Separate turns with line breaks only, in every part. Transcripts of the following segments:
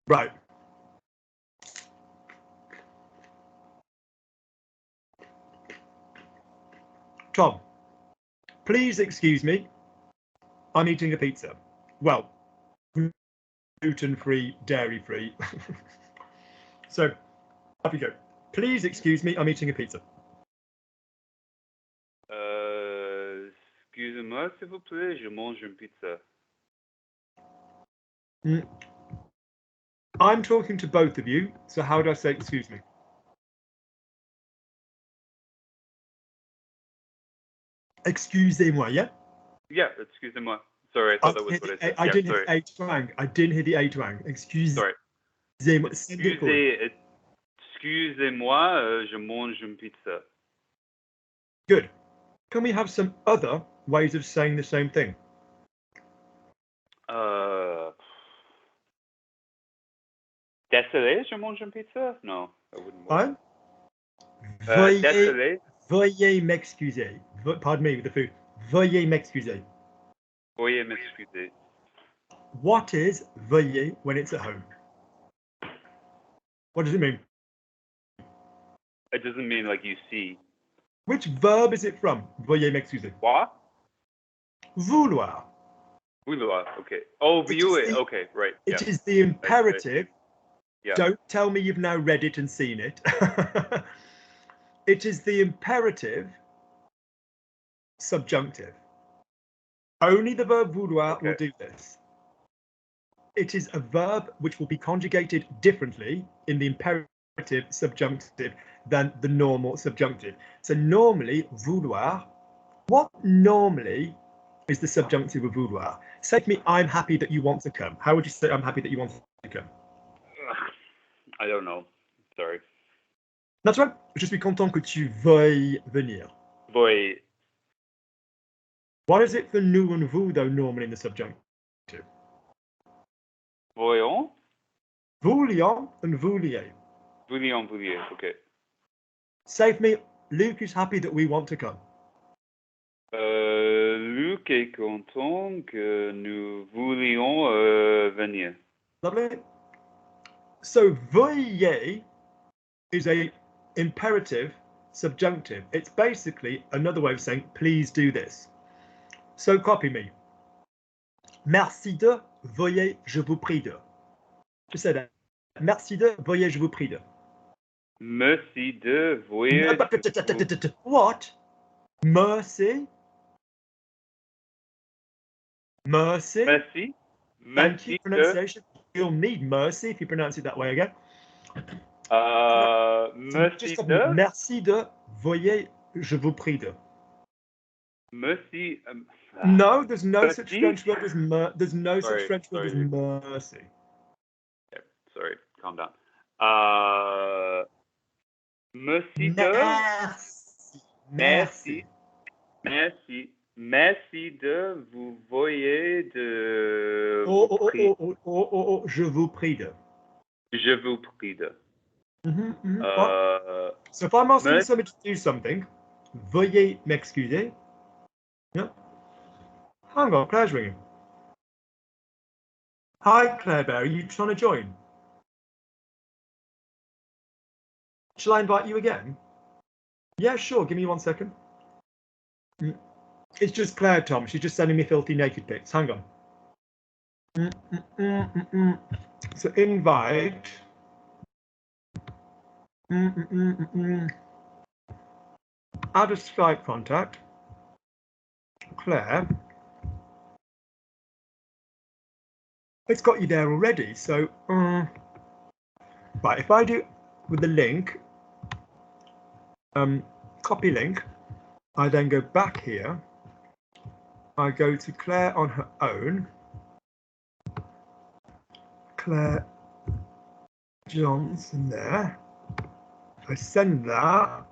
Right. Tom, please excuse me. I'm eating a pizza. Well, gluten-free, dairy-free. So, off you go. Please excuse me, I'm eating a pizza.
Excusez-moi, s'il vous plaît, je mange une pizza.
I'm talking to both of you, so how do I say excuse me? Excusez-moi, yeah?
Yeah, excusez-moi. Sorry, I thought that was what I said.
I didn't
sorry.
hit the A twang. I didn't hit the A twang. Excusez-moi.
Sorry. Excusez-moi, je mange une pizza.
Good. Can we have some other ways of saying the same thing?
Désolé, je mange une pizza? No, that wouldn't work.
Veuillez m'excuser. Pardon me with the food. Veuillez m'excuser.
Veuillez m'excuser.
What is veuillez when it's at home? What does it mean?
It doesn't mean like you see.
Which verb is it from? Veuillez m'excuser.
What?
Vouloir.
Vouloir, okay. Oh, vouloir, okay, right.
It is the imperative.
Yeah.
Don't tell me you've now read it and seen it. It is the imperative subjunctive. Only the verb vouloir will do this. It is a verb which will be conjugated differently in the imperative subjunctive than the normal subjunctive. So normally vouloir, what normally is the subjunctive of vouloir? Say to me, I'm happy that you want to come. How would you say I'm happy that you want to come?
I don't know. Sorry.
That's right. Je suis content que tu veuilles venir.
Veuille.
What is it for nous and vous, though, normally in the subjunctive?
Voyons.
Voulions and vouliez.
Voulions, vouliez, okay.
Say for me, Luke is happy that we want to come.
Luc est content que nous voulions venir.
Lovely. So veuillez is a imperative subjunctive. It's basically another way of saying please do this. So copy me. Merci de, veuillez, je vous prie de. Just say that. Merci de, veuillez, je vous prie de.
Merci de, veuillez.
What? Mercy? Mercy?
Merci.
Thank you. Pronunciation. You'll need mercy if you pronounce it that way again.
Merci de.
Merci de, veuillez, je vous prie de.
Merci.
No, there's no such French word as there's no such French word as mercy.
Okay, sorry, calm down. Merci de.
Merci.
Merci. Merci de, vous voyez de.
Je vous prie de.
Je vous prie de.
So if I'm asking somebody to do something, veuillez m'excuser. Yeah. Hang on, Claire's ringing. Hi, Claire Bear, are you trying to join? Shall I invite you again? Yeah, sure, give me 1 second. It's just Claire, Tom. She's just sending me filthy naked pics. Hang on. So invite. Add a Skype contact. Claire. It's got you there already. So, right, if I do with the link, copy link, I then go back here. I go to Claire on her own. Claire Johnson there. I send that.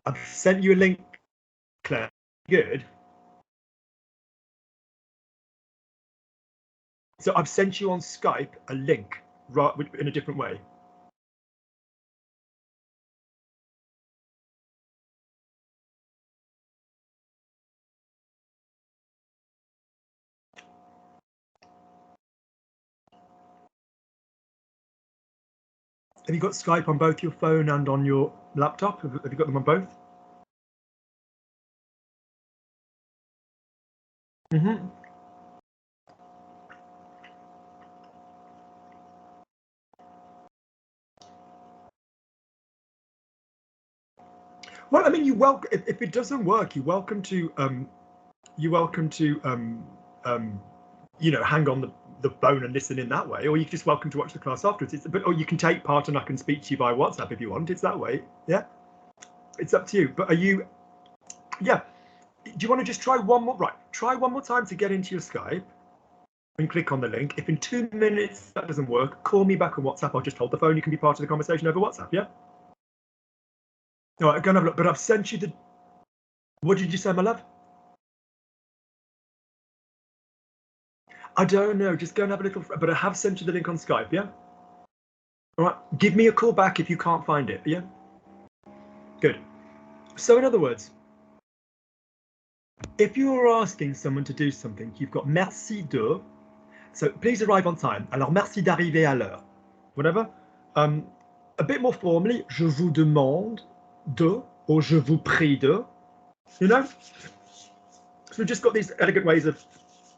I've sent you a link, Claire. Good. So I've sent you on Skype a link, right, in a different way. Have you got Skype on both your phone and on your laptop? Have you got them on both? Mm-hmm. Well, I mean, if it doesn't work, you're welcome to you know, hang on the phone and listen in that way, or you're just welcome to watch the class afterwards. Or you can take part and I can speak to you by WhatsApp if you want. It's that way. Yeah, it's up to you. But are you? Yeah. Do you want to just try one more? Right. Try one more time to get into your Skype and click on the link. If in 2 minutes that doesn't work, call me back on WhatsApp. I'll just hold the phone. You can be part of the conversation over WhatsApp. Yeah. All right. Go and have a look. But I've sent you the. What did you say, my love? I don't know. Just go and have a little. But I have sent you the link on Skype. Yeah. All right. Give me a call back if you can't find it. Yeah. Good. So in other words, if you're asking someone to do something, you've got merci de. So please arrive on time. Alors merci d'arriver à l'heure. Whatever. A bit more formally, je vous demande de, or je vous prie de. You know. So we've just got these elegant ways of.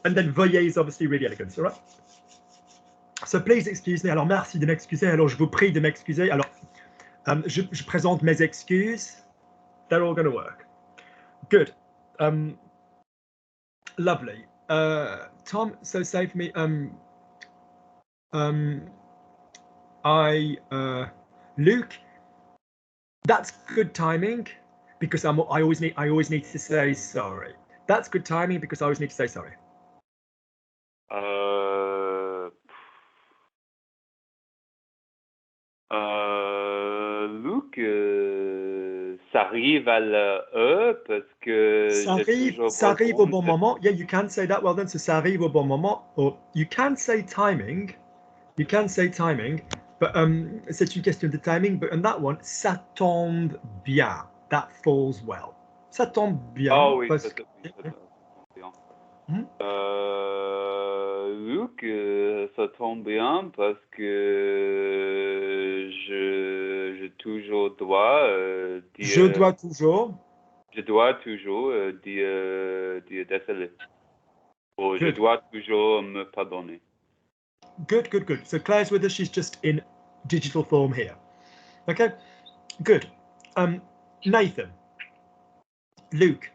And then veuillez is obviously really elegant, all right? So please excuse me. Alors merci de m'excuser. Alors je vous prie de m'excuser. Alors je présente mes excuses. They're all going to work. Good. Lovely. Tom, so say for me. Luke. That's good timing because I always need to say sorry. That's good timing because I always need to say sorry.
Luke, ça arrive à l'heure parce que
ça arrive au bon moment. Yeah, you can say that. Well then, so ça arrive au bon moment. Or you can say timing. You can say timing, but c'est une question de timing. But on that one, ça tombe bien. That falls well. Ça tombe bien.
Oh oui,
parce
ça tombe bien.
Hmm?
Luke, ça tombe bien parce que je toujours dois dire.
Je dois toujours.
Je dois toujours dire désolé. Or je
Good.
dois toujours me pardonner.
Good, good, good. So Claire's with us. She's just in digital form here. Okay, good. Nathan, Luke,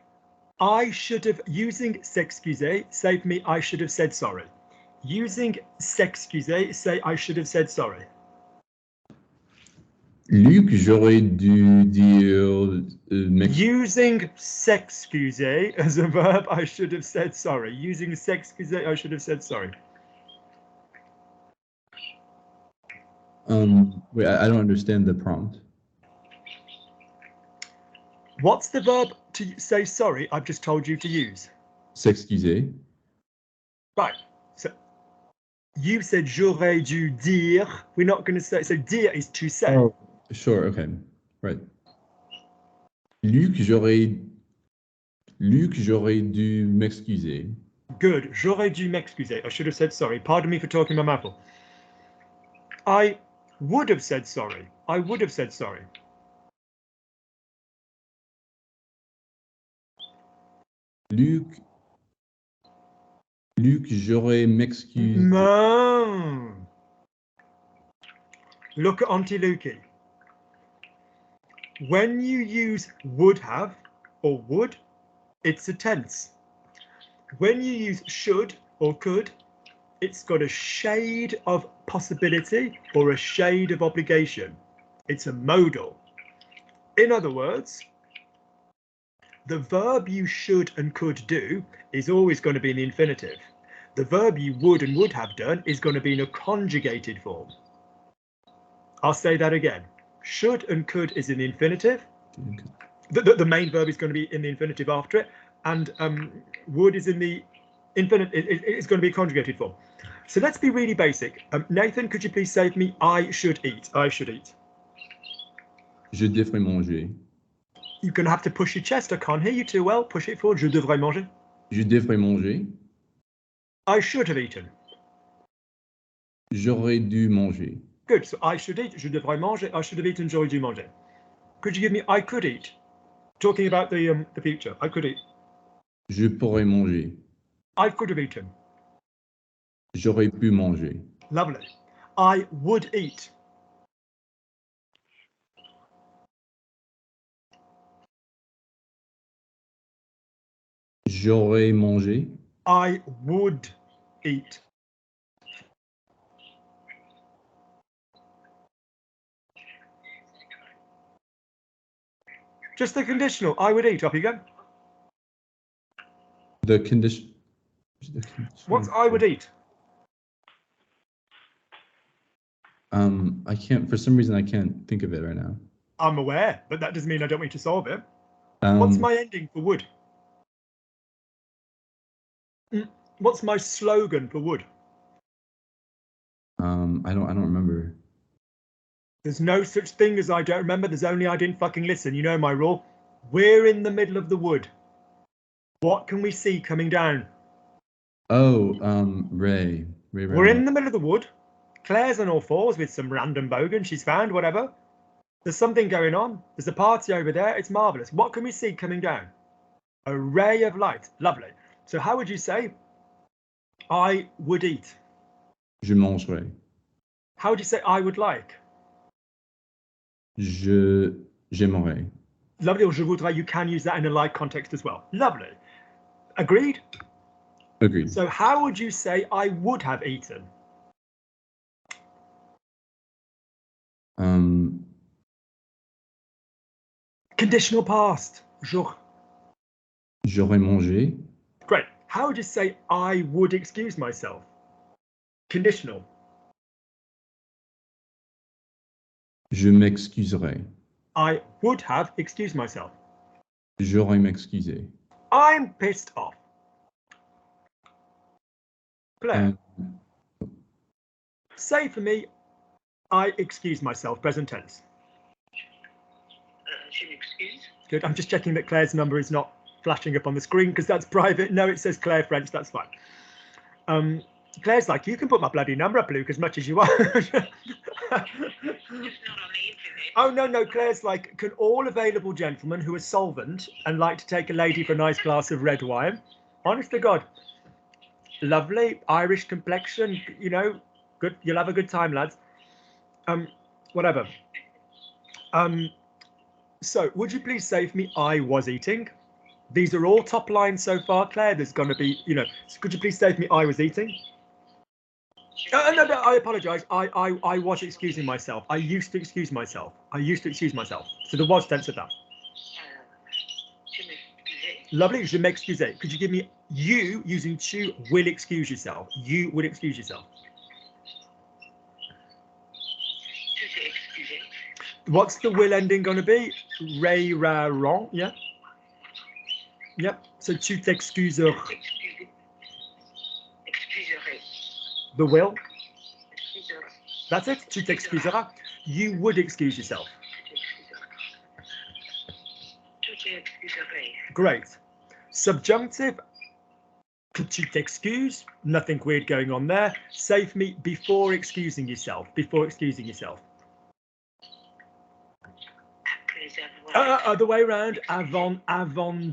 I should have, using s'excuser, say for me, I should have said sorry. Using s'excuser, say I should have said sorry.
Luc, j'aurais dû dire
Using s'excuser as a verb, I should have said sorry. Using s'excuser, I should have said sorry.
Wait, I don't understand the prompt.
What's the verb to say sorry I've just told you to use?
S'excuser.
Right. So you said j'aurais dû dire. We're not going to say. So dire is to say.
Oh, sure. Okay. Right. Luc, j'aurais dû m'excuser.
Good. J'aurais dû m'excuser. I should have said sorry. Pardon me for talking my mouth full. I would have said sorry. I would have said sorry.
Luc, j'aurais m'excuser.
No. Look at Auntie Lukey. When you use would have or would, it's a tense. When you use should or could, it's got a shade of possibility or a shade of obligation. It's a modal. In other words, the verb you should and could do is always going to be in the infinitive. The verb you would and would have done is going to be in a conjugated form. I'll say that again. Should and could is in the infinitive. The main verb is going to be in the infinitive after it, and would is in the infinitive. It's going to be a conjugated form. So let's be really basic. Nathan, could you please say for me, I should eat. I should eat.
Je devrais manger.
You're going to have to push your chest. I can't hear you too well. Push it forward. Je devrais manger.
Je devrais manger.
I should have eaten.
J'aurais dû manger.
Good. So I should eat. Je devrais manger. I should have eaten. J'aurais dû manger. Could you give me I could eat? Talking about the future. I could eat.
Je pourrais manger.
I could have eaten.
J'aurais pu manger.
Lovely. I would eat.
J'aurais mangé.
I would eat. Just the conditional. I would eat. Off you go.
The condition.
What's I would eat?
I can't, for some reason, I can't think of it right now.
I'm aware, but that doesn't mean I don't want you to solve it. What's my ending for would? What's my slogan for would?
I don't remember.
There's no such thing as I don't remember. There's only I didn't fucking listen. You know my rule. We're in the middle of the wood. What can we see coming down?
Oh, Ray.
We're in the middle of the wood. Claire's on all fours with some random bogan she's found, whatever. There's something going on. There's a party over there. It's marvelous. What can we see coming down? A ray of light. Lovely. So how would you say I would eat?
Je mangerai.
How would you say I would like?
J'aimerais.
Lovely. Or je voudrais. You can use that in a like context as well. Lovely. Agreed?
Agreed.
So how would you say I would have eaten? Conditional past.
J'aurais mangé.
Great. How would you say I would excuse myself? Conditional.
Je m'excuserai.
I would have excused myself.
J'aurais m'excusé.
I'm pissed off. Claire. Say for me, I excuse myself, present tense.
Je m'excuse.
Good. I'm just checking that Claire's number is not flashing up on the screen because that's private. No, it says Claire French. That's fine. Claire's like, you can put my bloody number up, Luke, as much as you want.
It's not on the internet.
Oh, no. Claire's like, can all available gentlemen who are solvent and like to take a lady for a nice glass of red wine? Honest to God. Lovely. Irish complexion, you know, good. You'll have a good time, lads. Whatever. So would you please say for me, I was eating? These are all top lines so far, Claire. There's going to be, you know, so could you please say for me, I was eating? No, I apologize. I was excusing myself. I used to excuse myself. So the was tense of that.
Je m'excusais.
Lovely. Je m'excusais. Could you give me you using tu will excuse yourself? You would excuse yourself.
Tu t'es excusé.
What's the will ending going to be? Ray, ra, ron. Yeah. Yep. So tu t'excuseras.
Excusé. Excuserai.
The will.
Excuserai.
That's it. Tu t'excuseras. You would excuse yourself.
Tu t'es excuserai.
Great. Subjunctive. Que tu t'excuses. Nothing weird going on there. Say for me before excusing yourself. Before excusing yourself.
Après avoir.
Other way around. Avant.
Avant de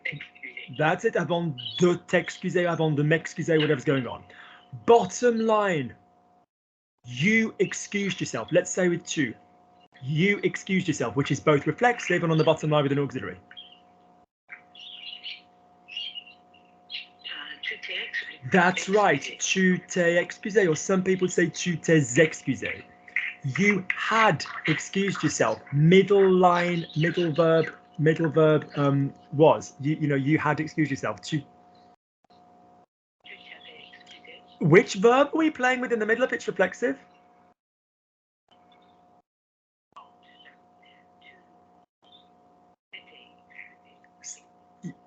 t'excuser.
That's it. Avant de t'excuser. Avant de m'excuser. Whatever's going on. Bottom line. You excused yourself. Let's say with tu. You excused yourself, which is both reflexive and on the bottom line with an auxiliary.
Tu t'es excusé.
That's right. Tu t'es excusé, or some people say tu t'es excusé. You had excused yourself. Middle line, middle verb was. You know, you had excused yourself.
Tu t'avais excusé.
Which verb are we playing with in the middle if it's reflexive?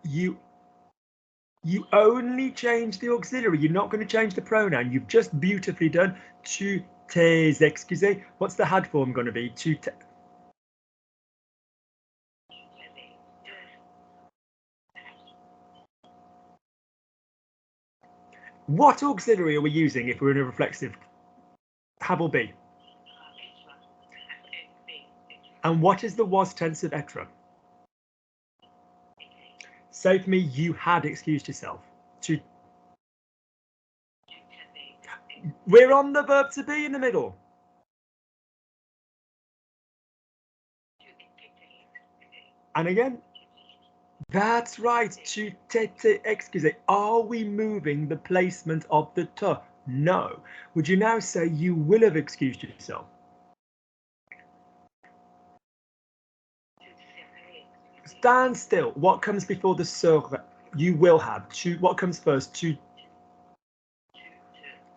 You only change the auxiliary. You're not going to change the pronoun. You've just beautifully done tu t'es excusé. What's the had form going to be? Tu t'es. What auxiliary are we using if we're in a reflexive? Have or be? And what is the was tense of etre? Say for me, you had excused yourself. We're on the verb to be in the middle. And again, that's right. Tu t'étais excusé. Are we moving the placement of the te? No. Would you now say you will have excused yourself? Stand still. What comes before the serai? You will have. Tu, what comes first? Tu.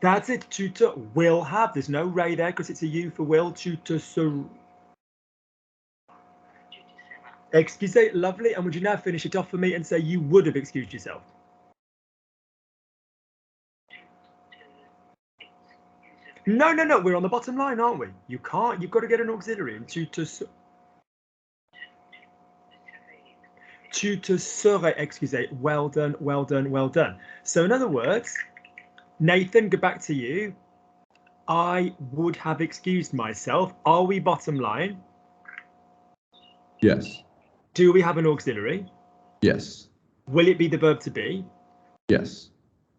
That's it. Tu te will have. There's no ray there because it's a you for will. Tu te seras. Excusez, lovely. And would you now finish it off for me and say you would have excused yourself? No, no, no. We're on the bottom line, aren't we? You can't. You've got to get an auxiliary. And tu te serais excusé. Well done, well done, well done. So in other words, Nathan, go back to you. I would have excused myself. Are we bottom line?
Yes.
Do we have an auxiliary?
Yes.
Will it be the verb to be?
Yes.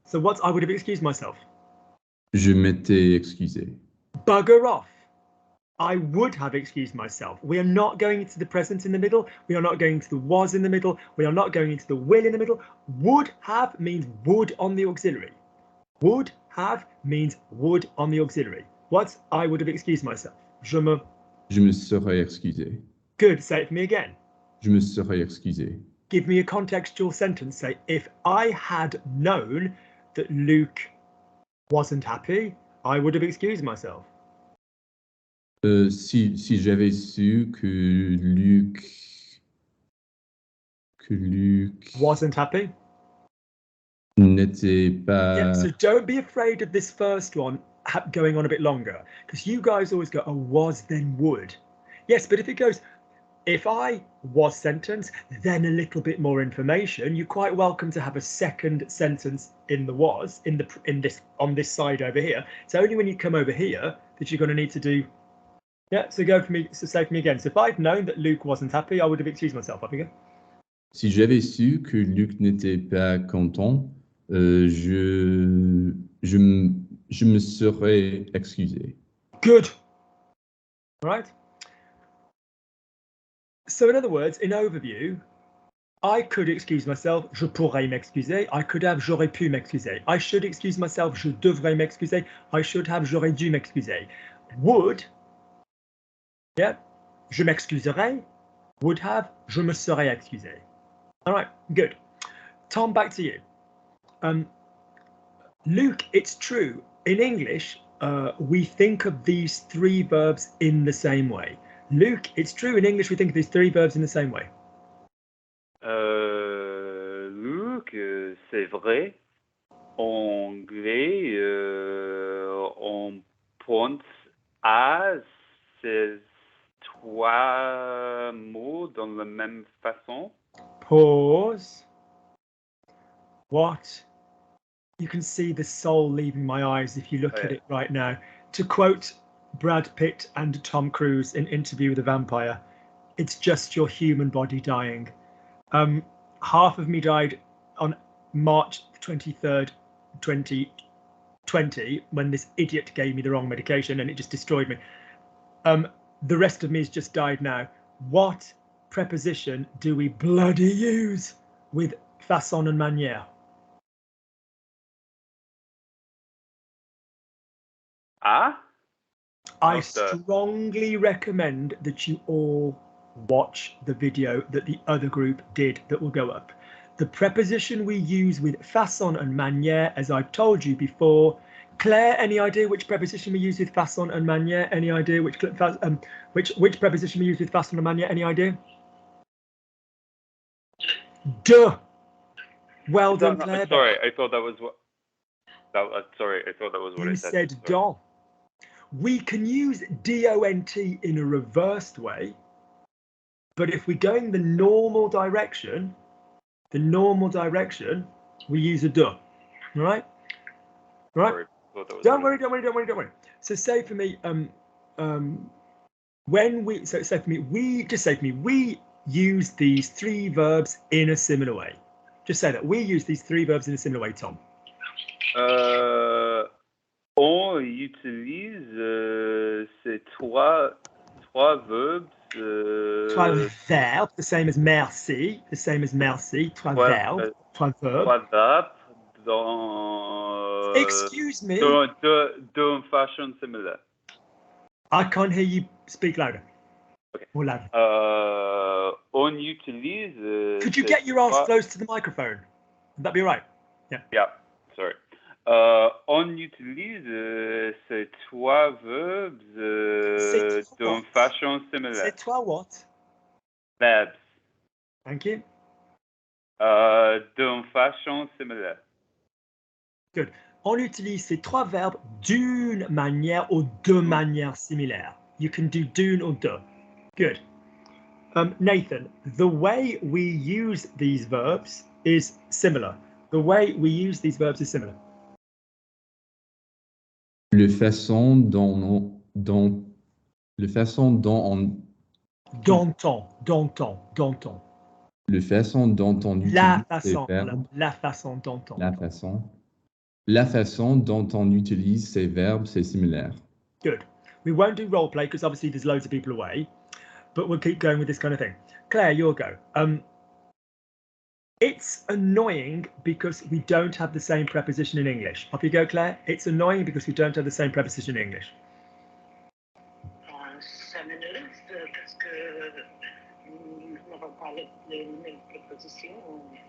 So what's I would have excused myself?
Je m'étais excusé.
Bugger off. I would have excused myself. We are not going into the present in the middle. We are not going into the was in the middle. We are not going into the will in the middle. Would have means would on the auxiliary. Would have means would on the auxiliary. What? I would have excused myself. Je me
serais excusé.
Good. Say it for me again.
Je me serais excusé.
Give me a contextual sentence. Say, if I had known that Luke wasn't happy, I would have excused myself.
Si j'avais su que Luc
wasn't happy,
n'était pas.
Yeah, so don't be afraid of this first one going on a bit longer, because you guys always go, oh, was then would. Yes, but if it goes, if I was sentence, then a little bit more information, you're quite welcome to have a second sentence in the was on this side over here. It's only when you come over here that you're going to need to do. Yeah, so go for me. So say for me again. So if I'd known that Luke wasn't happy, I would have excused myself. Up again.
Si j'avais su que Luc n'était pas content, je me serais excusé.
Good. All right. So in other words, in overview, I could excuse myself, je pourrais m'excuser. I could have, j'aurais pu m'excuser. I should excuse myself, je devrais m'excuser. I should have, j'aurais dû m'excuser. Would, yeah, je m'excuserais. Would have, je me serais excusé. All right, good. Tom, back to you. Luke, it's true. In English, we think of these three verbs in the same way. Luke, it's true. In English, we think of these three verbs in the same way.
Luke, c'est vrai. En anglais, on pense à ces trois mots dans la même façon.
Pause. What? You can see the soul leaving my eyes if you look at it right now. To quote Brad Pitt and Tom Cruise in Interview with a Vampire, it's just your human body dying. Half of me died on March 23rd, 2020, when this idiot gave me the wrong medication and it just destroyed me. The rest of me has just died now. What preposition do we bloody use with façon and manière?
Ah?
I strongly recommend that you all watch the video that the other group did that will go up. The preposition we use with façon and manière, as I've told you before. Claire, any idea which preposition we use with façon and manière? Any idea which preposition we use with façon and manière? Any idea? Duh. Well done, Claire.
Sorry, I thought that was what. Sorry, I thought that was what I said.
You said don. We can use DONT in a reversed way, but if we're going the normal direction, we use a de. All right. right?
Sorry, thought that was
Don't
better.
worry, don't worry. So say for me, when we, so say for me, we use these three verbs in a similar way. Just say that we use these three verbs in a similar way, Tom.
On utilise ces trois verbes.
Trois verbes, the same as merci, trois verbes, trois verbes.
Trois verbes dans.
Excuse me.
D'une façon similaire.
I can't hear you. Speak louder.
Okay.
More louder.
On utilise.
Could you get your arse close to the microphone? Would that be all right? Yeah.
Yeah. Sorry. On utilise ces trois verbes d'une façon similaire.
C'est trois what?
Verbs.
Thank you.
D'une façon similaire.
Good. On utilise ces trois verbes d'une manière ou de manière similaire. You can do d'une or de. Good. Nathan, the way we use these verbs is similar. The way we use these verbs is similar.
Le façon dont on Le façon dont on utilise ces verbes.
La façon
dont on utilise ces verbes, c'est similaire.
Good. We won't do role play because obviously there's loads of people away, but we'll keep going with this kind of thing. Claire, your go. It's annoying because we don't have the same preposition in English. Off you go, Claire. It's annoying because we don't have the same preposition in English.
Ça m'énerve parce que nous n'avons pas les mêmes prépositions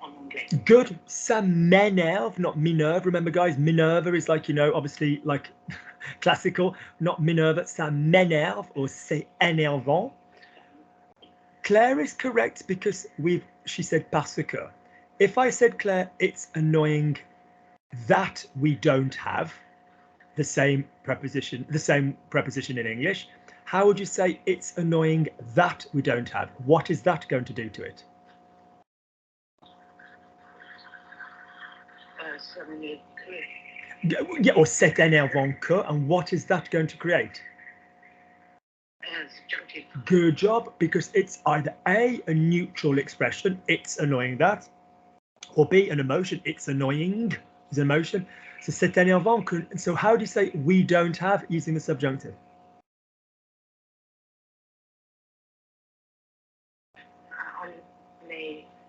en anglais.
Good. Ça m'énerve, not Minerve. Remember, guys, Minerva is like, you know, obviously like classical, not Minerva. Ça m'énerve or c'est énervant. Claire is correct because she said parce que. If I said, Claire, it's annoying that we don't have the same preposition in English, how would you say it's annoying that we don't have? What is that going to do to it?
Ça m'énerve que.
Yeah, or c'est énervant que, and what is that going to create?
Subjunctive.
Good job, because it's either A, a neutral expression, it's annoying that, or B, an emotion, it's annoying, is an emotion. So c'est énervant que, so how do you say we don't have using the subjunctive?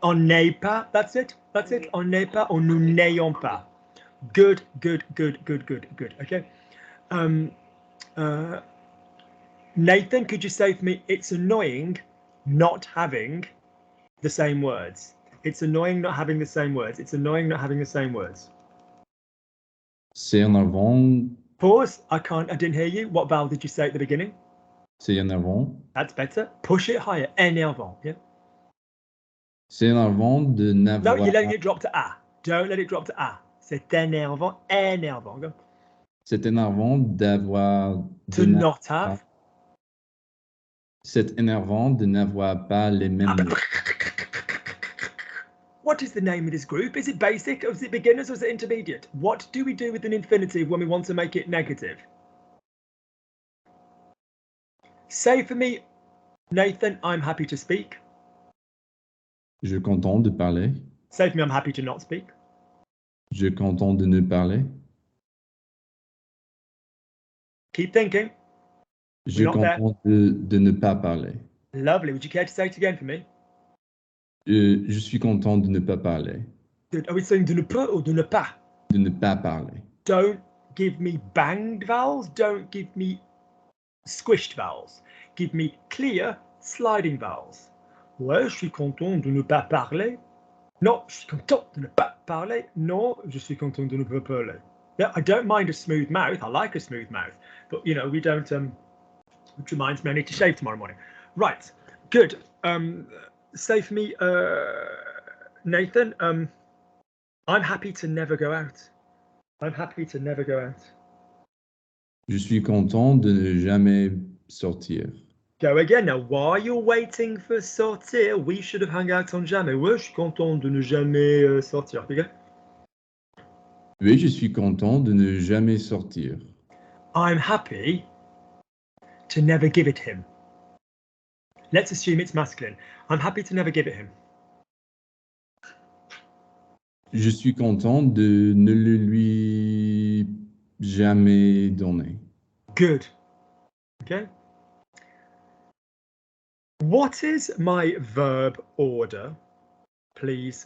On n'est pas, that's it, on n'est pas, or nous n'ayons pas. Good, okay. Nathan, could you say for me, it's annoying not having the same words. It's annoying not having the same words. It's annoying not having the same words.
C'est énervant.
Pause. I didn't hear you. What vowel did you say at the beginning?
C'est énervant.
That's better. Push it higher. Énervant. Yeah.
C'est énervant de n'avoir.
No, you're letting it drop to A. Don't let it drop to A. C'est énervant. Énervant. Go.
C'est énervant d'avoir.
To not have.
C'est énervant de n'avoir pas les mêmes.
What is the name of this group? Is it basic, or is it beginners, or is it intermediate? What do we do with an infinitive when we want to make it negative? Say for me, Nathan, I'm happy to speak.
Je suis content de parler.
Say for me, I'm happy to not speak.
Je suis content de ne parler.
Keep thinking.
Je suis content de ne pas parler.
Lovely. Would you care to say it again for me?
Je suis content de ne pas parler.
Are we saying de ne pas or de ne pas?
De ne pas parler.
Don't give me banged vowels. Don't give me squished vowels. Give me clear sliding vowels. Ouais, je suis content de ne pas parler. Non, je suis content de ne pas parler. Non, je suis content de ne pas parler. Yeah, I don't mind a smooth mouth. I like a smooth mouth. But, you know, we don't... which reminds me, I need to shave tomorrow morning. Right, good. Say for me, Nathan, I'm happy to never go out. I'm happy to never go out.
Je suis content de ne jamais sortir.
Go again. Now, while you're waiting for sortir, we should have hung out on jamais. Ouais, je suis content de ne jamais sortir. Okay?
Oui, je suis content de ne jamais sortir.
I'm happy to never give it him. Let's assume it's masculine. I'm happy to never give it him.
Je suis content de ne le lui jamais donner.
Good. Okay. What is my verb order, please?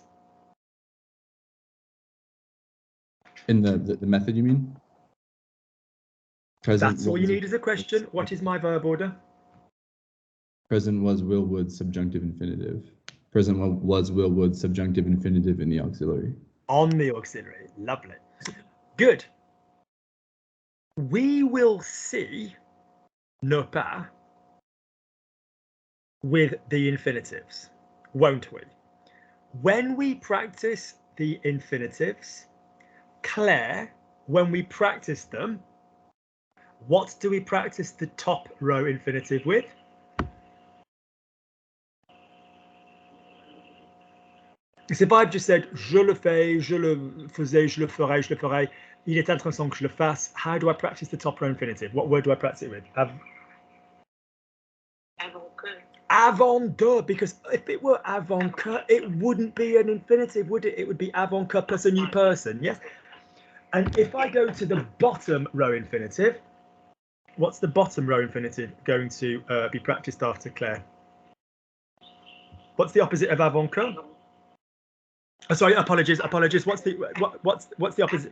In the method, you mean? Present
That's all you
was-
need as a question. What is my verb order?
Present was, will, would, subjunctive, infinitive. Present was, will, would, subjunctive, infinitive in the auxiliary.
On the auxiliary. Lovely. Good. We will see ne pas with the infinitives, won't we? When we practice the infinitives, Claire, when we practice them, what do we practice the top row infinitive with? So if I've just said je le fais, je le faisais, je le ferai, je le ferai, il est intéressant que je le fasse, how do I practice the top row infinitive? What word do I practice it with?
Avant que.
Avant de, because if it were avant que, it wouldn't be an infinitive, would it? It would be avant que plus a new person, yes? And if I go to the bottom row infinitive, what's the bottom row infinitive going to be practiced after, Claire? What's the opposite of avant que? Oh, sorry, apologies. What's the opposite?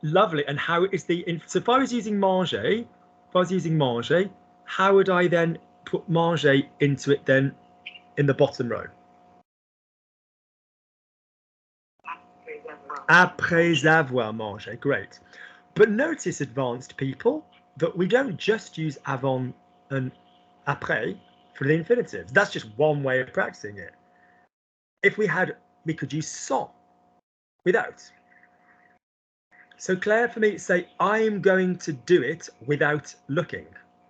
Lovely. And how is so if I was using manger, how would I then put manger into it then in the bottom row? Après avoir mangé. Great. But notice, advanced people, that we don't just use avant and après for the infinitives. That's just one way of practicing it. If we could use sans without. So Claire, for me, say, I'm going to do it without looking.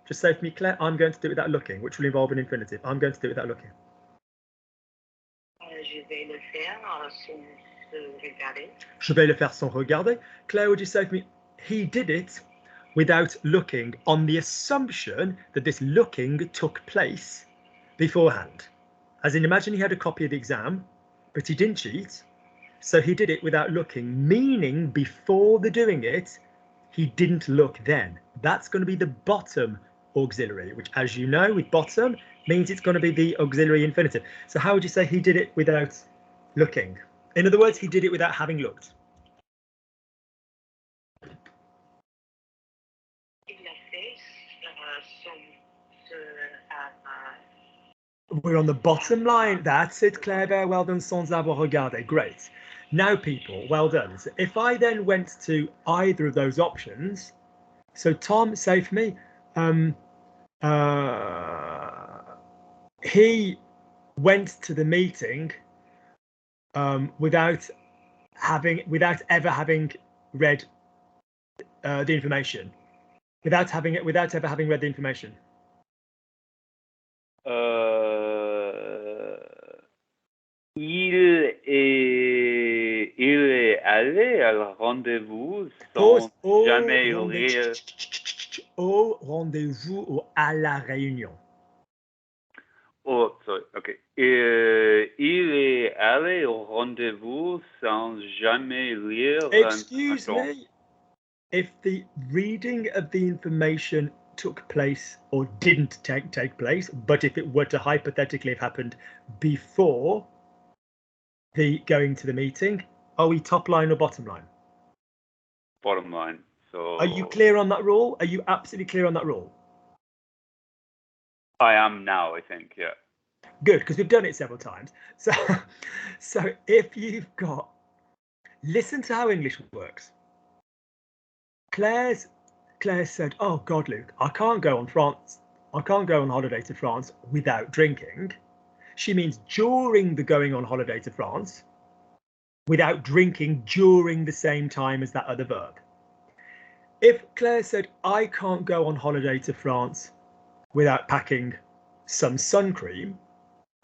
Just say for me, Claire, I'm going to do it without looking, which will involve an infinitive. I'm going to do it without looking.
Je vais le faire sans regarder.
Je vais le faire sans regarder. Claire, would you say for me, he did it without looking, on the assumption that this looking took place beforehand? As in, imagine he had a copy of the exam, but he didn't cheat. So he did it without looking, meaning before the doing it, he didn't look then. That's going to be the bottom auxiliary, which, as you know, with bottom means it's going to be the auxiliary infinitive. So how would you say he did it without looking? In other words, he did it without having looked.
Il l'a fait
We're on the bottom line. That's it, Claire. Well done, sans avoir regardé. Great. Now, people, well done. So if I then went to either of those options, so Tom, say for me, he went to the meeting without ever having read the information, without ever having read the information.
Il est allé au rendez-vous sans jamais lire.
Au rendez-vous ou à la réunion.
Oh, sorry. Okay. Il est allé au rendez-vous sans jamais lire.
Excuse me. If the reading of the information took place or didn't take place, but if it were to hypothetically have happened before the going to the meeting, are we top line or bottom line?
Bottom line. So.
Are you clear on that rule? Are you absolutely clear on that rule?
I am now, I think, yeah.
Good, because we've done it several times. So if you've got, listen to how English works. Claire said, "Oh God, Luke, I can't go on holiday to France without drinking." She means during the going on holiday to France, without drinking during the same time as that other verb. If Claire said, "I can't go on holiday to France without packing some sun cream,"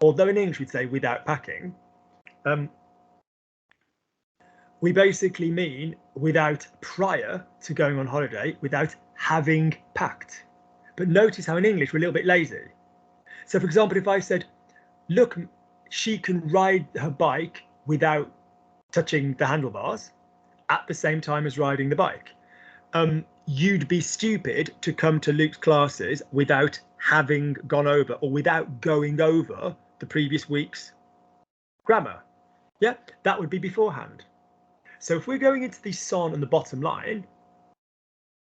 although in English we'd say without packing, we basically mean without prior to going on holiday, without having packed. But notice how in English we're a little bit lazy. So for example, if I said, look, she can ride her bike without touching the handlebars at the same time as riding the bike. You'd be stupid to come to Luke's classes without having gone over or without going over the previous week's grammar. Yeah, that would be beforehand. So if we're going into the son on the bottom line,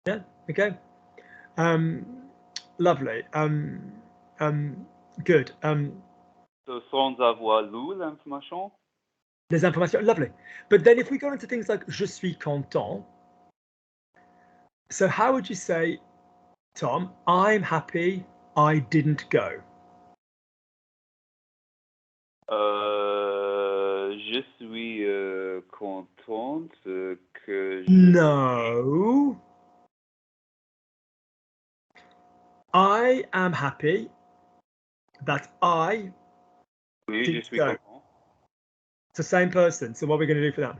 yeah, okay, lovely, good.
So sans avoir lu l'information.
Les informations, lovely. But then if we go into things like je suis content, so how would you say, Tom, I'm happy I didn't go?
Je suis contente que je...
No. I am happy that I
Oui,
didn't
je suis
go.
content.
It's the same person. So what are we going to do for that?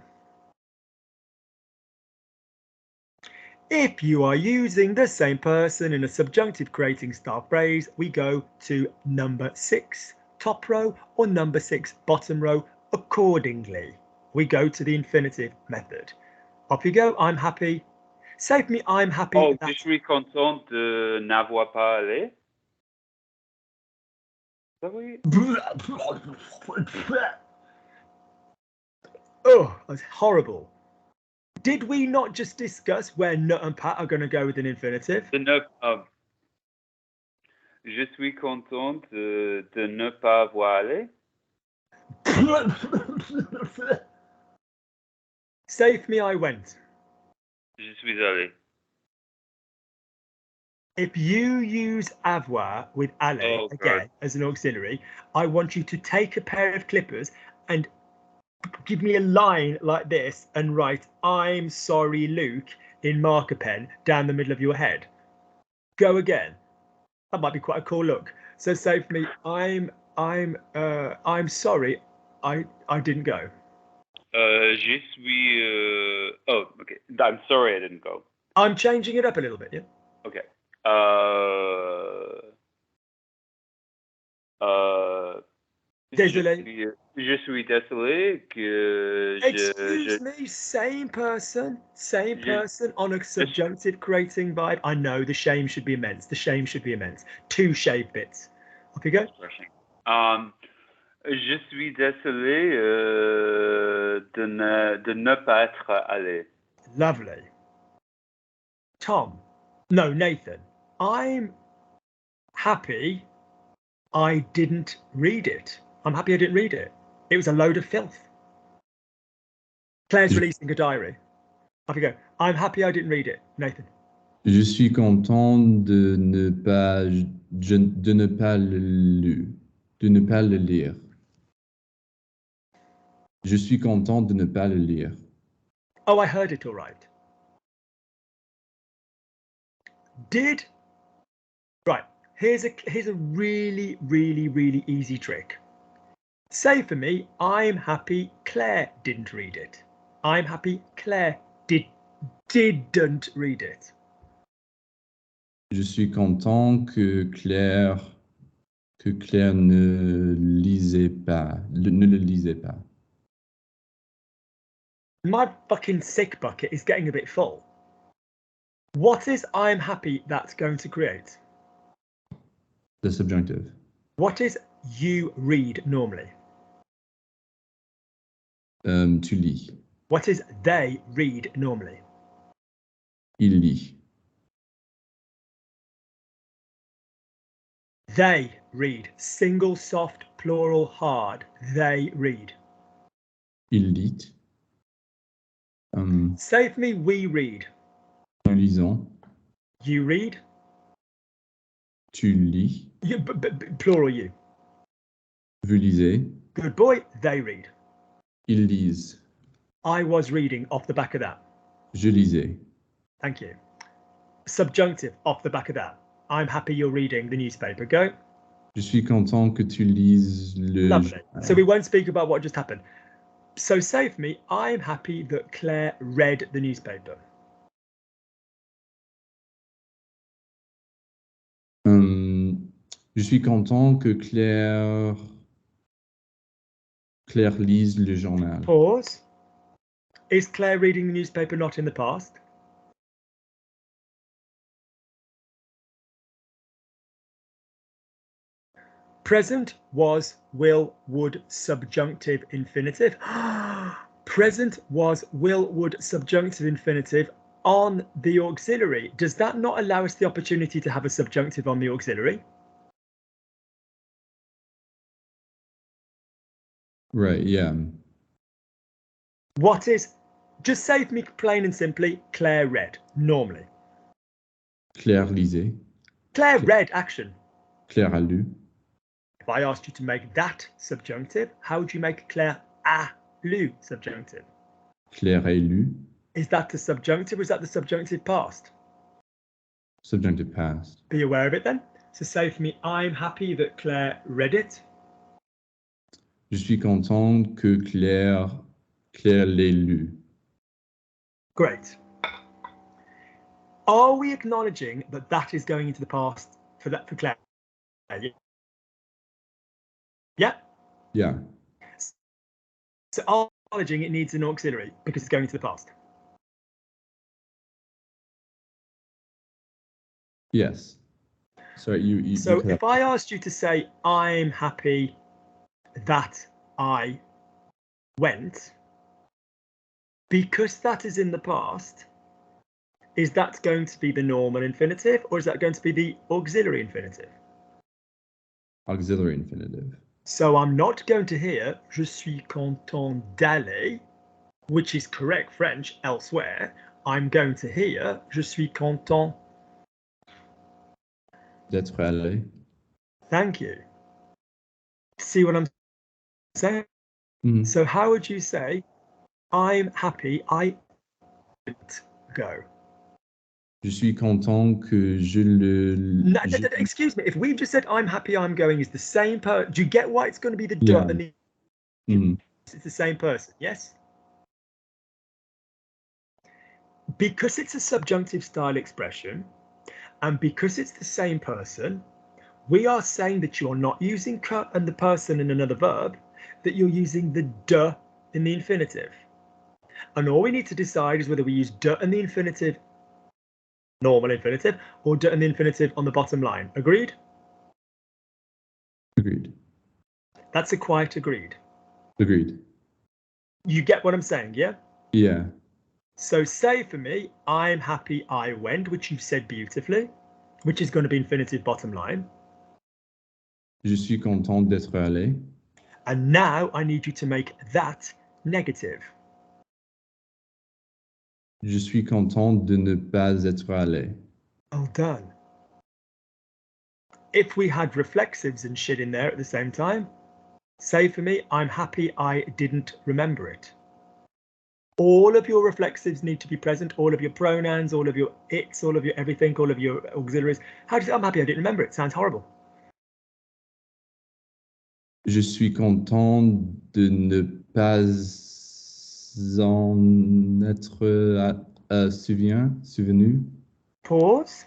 If you are using the same person in a subjunctive creating style phrase, we go to number 6, top row, or number 6, bottom row, accordingly. We go to the infinitive method. Off you go. I'm happy. Say for me, I'm happy.
Oh, je suis contente de n'avoir pas allé. Ça oui.
Oh, that's horrible. Did we not just discuss where Nut and Pat are going to go with an infinitive?
De ne, je suis contente de ne pas avoir allé.
Say for me, I went.
Je suis allé.
If you use avoir with aller again as an auxiliary, I want you to take a pair of clippers and give me a line like this and write I'm sorry Luke in marker pen down the middle of your head. Go again. That might be quite a cool look. So say for me, I'm sorry I didn't go.
Je suis oh, okay. I'm sorry I didn't go.
I'm changing it up a little bit, yeah.
Okay.
Désolé.
Je suis désolé que
Excuse me, same person on a subjunctive creating vibe. I know the shame should be immense. The shame should be immense. 2 shave bits. Off you go.
Je suis désolé de ne pas être allé.
Lovely. Tom. No, Nathan. I'm happy I didn't read it. I'm happy I didn't read it. It was a load of filth. Claire's releasing a diary. Off you go. I'm happy I didn't read it. Nathan.
Je suis content de ne pas le lire. Je suis content de ne pas le lire.
Oh, I heard it all right. Right. Here's a really, really, really easy trick. Say for me, I'm happy Claire didn't read it. I'm happy Claire didn't read it.
Je suis content que Claire ne le lisait pas.
My fucking sick bucket is getting a bit full. What is I'm happy that's going to create?
The subjunctive.
What is you read normally?
Tu lis.
What is they read normally?
Il lit.
They read. Single, soft, plural, hard. They read.
Il lit.
Say for me, we read.
Nous lisons.
You read.
Tu lis.
Plural you.
Vous lisez.
Good boy. They read.
Ils lisent.
I was reading off the back of that.
Je lisais.
Thank you. Subjunctive off the back of that. I'm happy you're reading the newspaper. Go.
Je suis content que tu lises le...
Lovely. So we won't speak about what just happened. So say for me, I'm happy that Claire read the newspaper.
Je suis content que Claire lise le journal.
Pause. Is Claire reading the newspaper not in the past? Present was, will, would, subjunctive infinitive. Present was, will, would, subjunctive infinitive on the auxiliary. Does that not allow us the opportunity to have a subjunctive on the auxiliary?
Right, yeah.
What is, just say for me plain and simply, Claire read, normally.
Claire lisait.
Claire read action.
Claire a lu.
If I asked you to make that subjunctive, how would you make Claire a lu subjunctive?
Claire a lu.
Is that the subjunctive or is that the subjunctive past?
Subjunctive past.
Be aware of it then. So say for me, I'm happy that Claire read it.
Je suis content que Claire l'ait lu.
Great. Are we acknowledging that that is going into the past for Claire? Yeah?
Yeah.
So acknowledging it needs an auxiliary because it's going into the past.
Yes. Sorry,
so if I asked you to say, I'm happy that I went, because that is in the past, is that going to be the normal infinitive or is that going to be the auxiliary infinitive?
Auxiliary infinitive.
So I'm not going to hear je suis content d'aller, which is correct French elsewhere. I'm going to hear je suis content
d'être allé.
Thank you. See what I'm saying?
Mm-hmm.
So how would you say I'm happy I didn't go?
Je suis content que je le...
No, excuse me. If we've just said I'm happy I'm going is the same person. Do you get why it's going to be the duh and the...
Mm-hmm.
It's the same person, yes? Because it's a subjunctive style expression and because it's the same person, we are saying that you're not using "que" and the person in another verb, that you're using the "de" in the infinitive. And all we need to decide is whether we use "de" in the infinitive, normal infinitive, or "de" in the infinitive on the bottom line. Agreed?
Agreed.
That's a quiet agreed.
Agreed.
You get what I'm saying, yeah?
Yeah.
So say for me, I'm happy I went, which you've said beautifully, which is going to be infinitive bottom line.
Je suis content d'être allé.
And now I need you to make that negative.
Je suis content de ne pas être allé.
Well done. If we had reflexives and shit in there at the same time, say for me, I'm happy I didn't remember it. All of your reflexives need to be present, all of your pronouns, all of your it's, all of your everything, all of your auxiliaries. How do you say, I'm happy I didn't remember it? Sounds horrible.
Je suis content de ne pas en être souvenu.
Pause.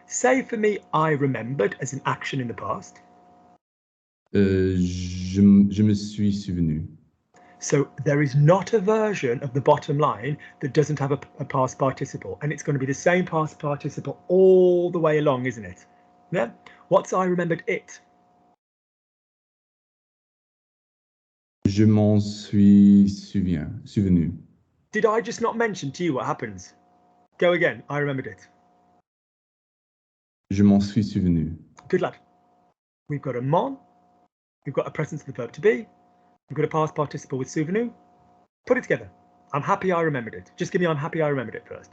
Say for me, I remembered as an action in the past.
Je me suis souvenu.
So there is not a version of the bottom line that doesn't have a past participle, and it's going to be the same past participle all the way along, isn't it? Yeah. What's I remembered it?
Je m'en suis souvenu.
Did I just not mention to you what happens? Go again. I remembered it.
Je m'en suis souvenu.
Good lad. We've got a mon. We've got a presence of the verb to be. We've got a past participle with souvenu. Put it together. I'm happy I remembered it. Just give me I'm happy I remembered it first.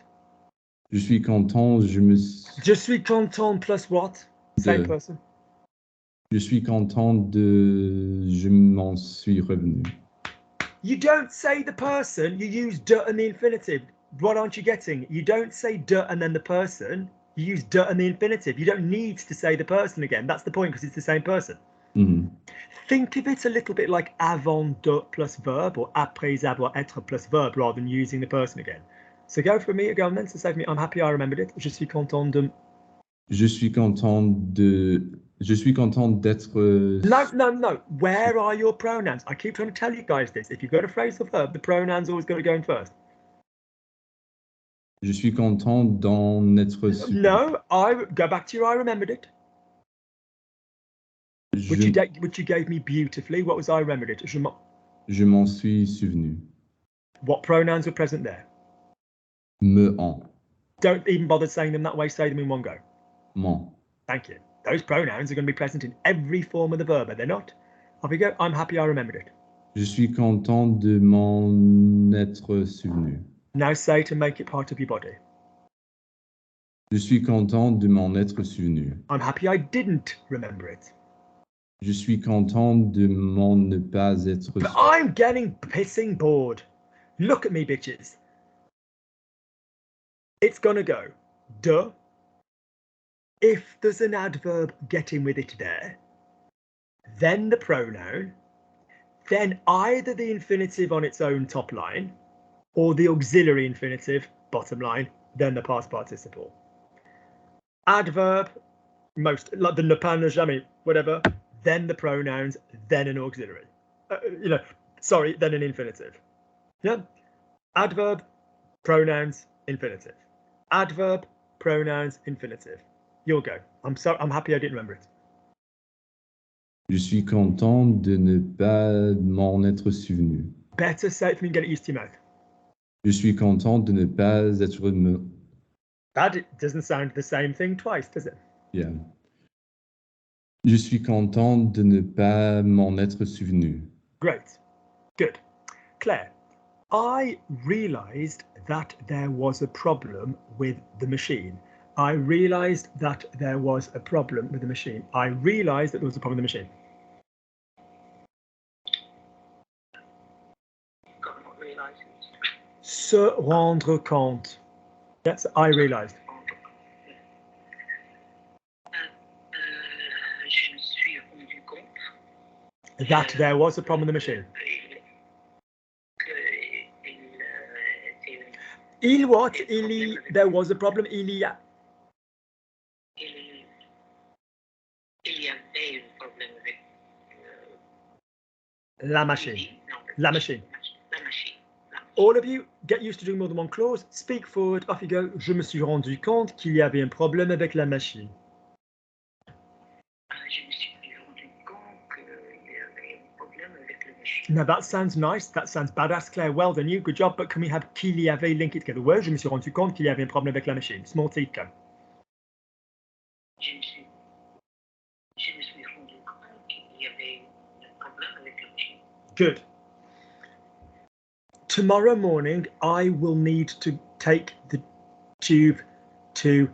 Je suis content,
Je suis content plus what? Same person.
Je suis content de... Je m'en suis revenu.
You don't say the person, you use de and the infinitive. What aren't you getting? You don't say de and then the person. You use de and the infinitive. You don't need to say the person again. That's the point because it's the same person. Think of it a little bit like avant de plus verb or après avoir être plus verb rather than using the person again. So go for me again then. So say for me, I'm happy I remembered it. Je suis content de.
Je suis content d'être.
No. Where are your pronouns? I keep trying to tell you guys this. If you've got a phrasal verb, the pronoun's always got to go in first.
Je suis content d'en être sûr.
No, I go back to your I remembered it. Which you gave me beautifully. What was I remembered it? Je
m'en suis souvenu.
What pronouns were present there?
Me en.
Don't even bother saying them that way. Say them in one go.
M'en.
Thank you. Those pronouns are going to be present in every form of the verb, are they not? Off we go. I'm happy I remembered it.
Je suis content de m'en être souvenu.
Now say to make it part of your body.
Je suis content de m'en être souvenu.
I'm happy I didn't remember it.
Je suis content de m'en ne pas être souvenu.
But I'm getting pissing bored. Look at me, bitches. It's going to go. Duh. If there's an adverb getting with it there, then the pronoun, then either the infinitive on its own top line, or the auxiliary infinitive, bottom line, then the past participle. Adverb, most, like the ne pas, ne jamais, whatever, then the pronouns, then an auxiliary. Then an infinitive. Yeah? Adverb, pronouns, infinitive. Adverb, pronouns, infinitive. You'll go. I'm happy I didn't remember it.
Je suis content de ne pas m'en être souvenu.
Better say it for me and get it used to your mouth.
Je suis content de ne pas être.
That doesn't sound the same thing twice, does it?
Yeah. Je suis content de ne pas m'en être souvenu.
Great. Good. Claire, I realised that there was a problem with the machine. I realised that there was a problem with the machine. I realised that there was a problem with the machine. Se rendre compte. Yes, I realised.
Je me suis rendu compte.
That there was a problem with the machine. Il what? There was a problem. Il y a.
Il y avait un problème avec
La machine. La machine.
La machine.
All of you, get used to doing more than one clause. Speak forward. Off you go. Je me suis rendu compte qu'il y avait un problème avec la machine.
Je me suis rendu compte qu'il y avait un problème avec la machine.
Now that sounds nice. That sounds badass, Claire. Well done, you. Good job. But can we have qu'il y avait link it together? Where je me suis rendu compte qu'il y avait un problème avec la machine. Small teeth go.
Je me suis rendu compte qu'il y avait un problème avec la machine.
Good. Tomorrow morning, I will need to take the tube to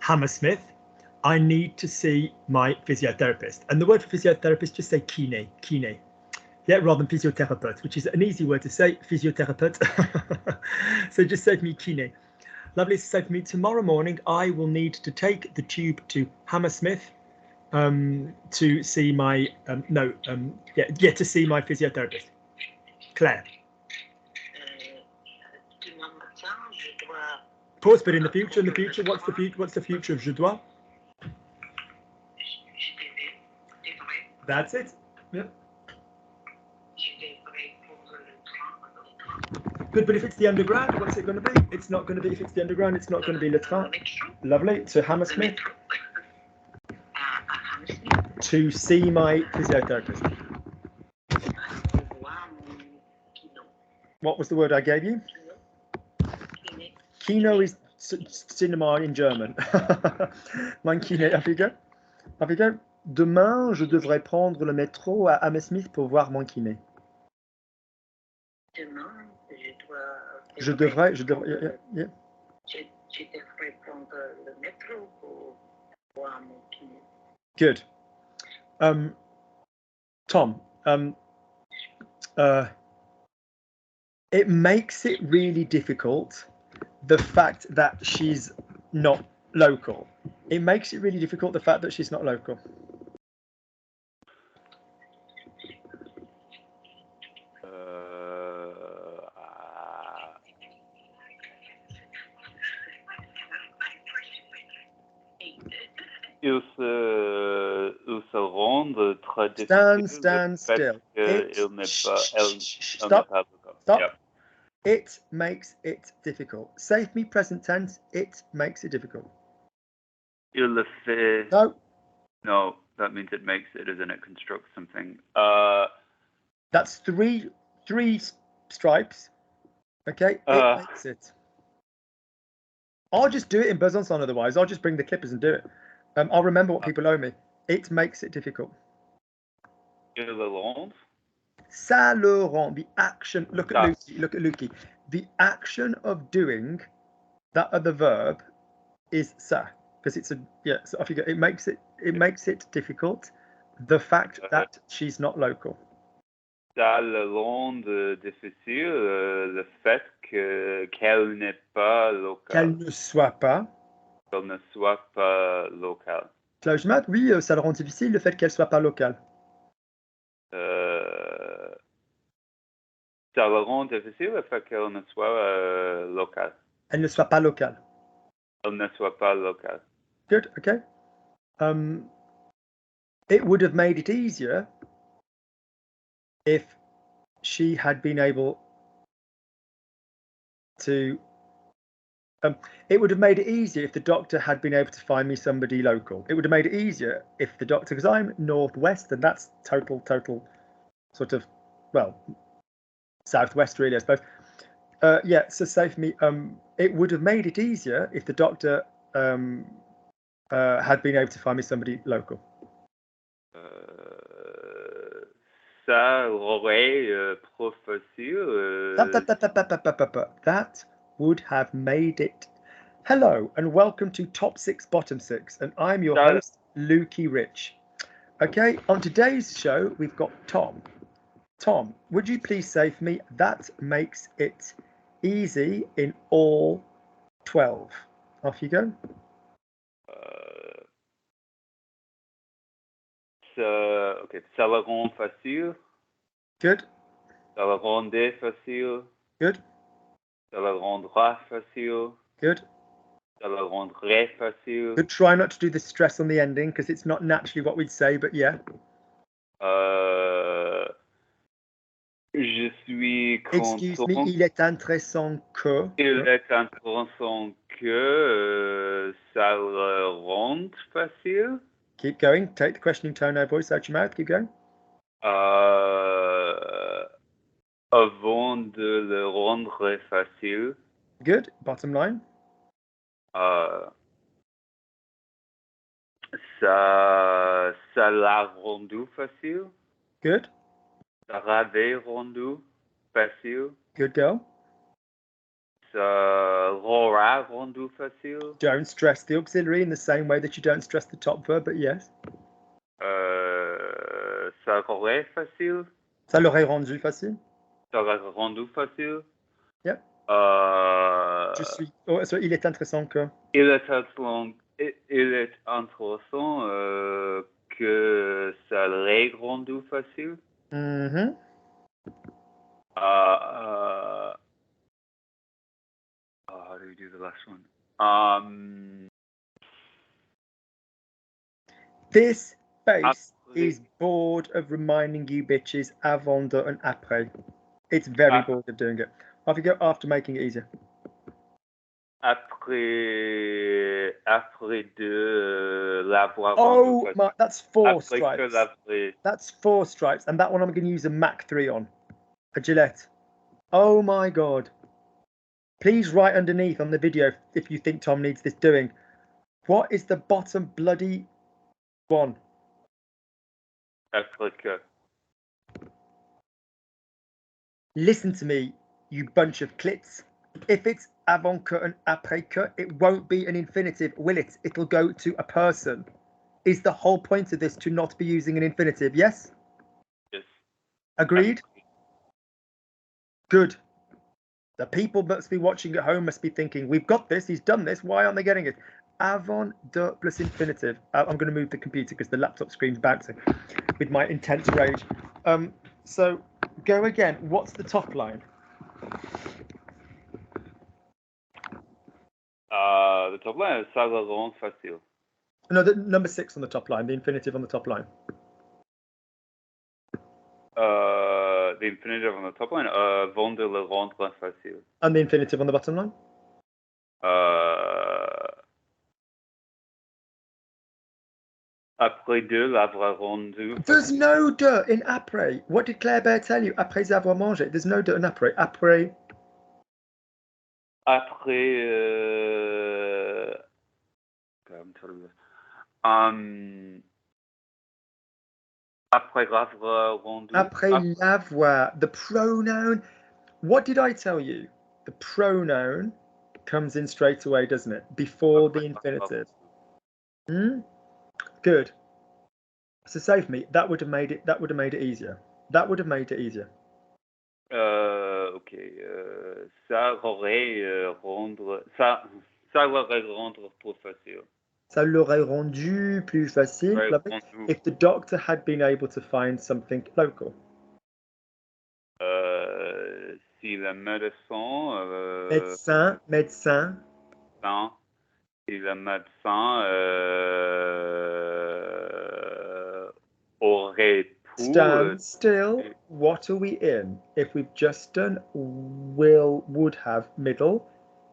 Hammersmith. I need to see my physiotherapist. And the word for physiotherapist, just say kiné, kiné. Yeah, rather than physiotherapist, which is an easy word to say, physiotherapist. So just say to me, kiné. Lovely to say for me, tomorrow morning, I will need to take the tube to Hammersmith to see my, to see my physiotherapist. Claire.
Demain matin, je dois.
Pause, but in the future, what's the future of je dois?
Je devrais.
That's it. Yeah.
Je devrais prendre le train.
Good, but if it's the underground, what's it going to be? It's not going to be, if it's the underground, it's not going to be le train. Lovely. To Hammersmith. To see my physiotherapist. What was the word I gave you? Kino is cinema in German. Mein Kino, off you go. Off you go. Demain, je devrais prendre le métro à Hammersmith pour voir mon kiné.
Demain,
je devrais
prendre le métro pour voir mon kiné.
Good. Tom, it makes it really difficult, the fact that she's not local. It makes it really difficult, the fact that she's not local.
Il se rend très difficile.
Stand still.
Il n'est pas, elle
Stop.
n'est pas local.
Stop.
Yep.
It makes it difficult. Save me present tense. It makes it difficult.
Il le fait.
No.
No, that means it makes it, isn't it? Constructs something.
That's three stripes. Okay. It makes it. I'll just do it in Besançon otherwise. I'll just bring the clippers and do it. I'll remember what people owe me. It makes it difficult.
Il le rend.
Ça le rend. The action. Look at Lukey. Look at Lukey. The action of doing that other verb is ça, because it's a So off you go. It makes it difficult. The fact that she's not local.
Ça le rend difficile le fait qu'elle n'est pas locale.
Qu'elle ne soit pas.
Qu'elle ne soit pas locale.
Close mouth, oui, ça le rend difficile le fait qu'elle soit pas locale.
Ça le rend difficile le fait qu'elle ne soit locale.
Elle ne soit pas locale.
Elle ne soit pas locale.
Good, okay. It would have made it easier if she had been able to. It would have made it easier if the doctor had been able to find me somebody local. It would have made it easier if the doctor, because I'm northwest, and that's total sort of, well, southwest really, I suppose. Yeah, so say for me, it would have made it easier if the doctor had been able to find me somebody local.
Ça aurait trop facile.
That would have made it. Hello and welcome to Top 6 Bottom 6, and I'm your host Lukey Rich. Okay, on today's show we've got Tom. Tom, would you please say for me, that makes it easy in all 12? Off you go.
Okay, ça le rend facile.
Good.
Ça le rendait facile.
Good.
Ça le rendra facile.
Good.
Ça le rendrait facile.
Good. Try not to do the stress on the ending because it's not naturally what we'd say, but yeah.
Je suis content.
Excuse me, il est intéressant que.
Il est intéressant que ça le rende facile.
Keep going. Take the questioning tone, no voice out your mouth. Keep going.
Avant de le rendre facile.
Good. Bottom line.
Ça l'a rendu facile.
Good.
Ça l'avait rendu facile.
Good girl.
Ça l'aura rendu facile.
Don't stress the auxiliary in the same way that you don't stress the top verb, but yes.
Ça l'aurait facile.
Ça l'aurait rendu facile.
Ça l'aurait rendu facile.
Yep. Je suis. Oh, so il est intéressant que.
Il est intéressant que ça l'ait rendu facile.
Mm-hmm.
How do we do the last one?
This face is bored of reminding you bitches avant de and après. It's very bored of doing it. Off you go after making it easier.
Après de l'avoir.
Oh my, that's 4
après
stripes.
Que
that's 4 stripes, and that one I'm going to use a Mach 3 on, a Gillette. Oh my god! Please write underneath on the video if you think Tom needs this doing. What is the bottom bloody one?
Après que.
Listen to me, you bunch of clits. If it's avant que and après que, it won't be an infinitive, will it? It'll go to a person. Is the whole point of this to not be using an infinitive, yes?
Yes.
Agreed? Good. The people must be watching at home must be thinking, we've got this, he's done this, why aren't they getting it? Avant de plus infinitive. I'm going to move the computer because the laptop screen's bouncing with my intense rage. So go again. What's the top line?
The top line is ça le rend facile.
No, the number 6 on the top line, the infinitive on the top line.
The infinitive on the top line, vont de le rendre facile.
And the infinitive on the bottom line?
Après de l'avoir rendu.
There's no de in après. What did Claire Bear tell you? Après avoir mangé. There's no de in après. Après.
Après. Après l'avoir rendu.
Après l'avoir. The pronoun. What did I tell you? The pronoun comes in straight away, doesn't it? Before the infinitive. Good. So save me. That would have made it. That would have made it easier. That would have made it easier.
Ok. Ça aurait rendre. Ça l'aurait rendre plus facile.
Ça l'aurait rendu plus facile. If the doctor had been able to find something local.
Si le médecin.
Médecin.
Si le médecin aurait pu.
Stand still. What are we in? If we've just done would have, middle,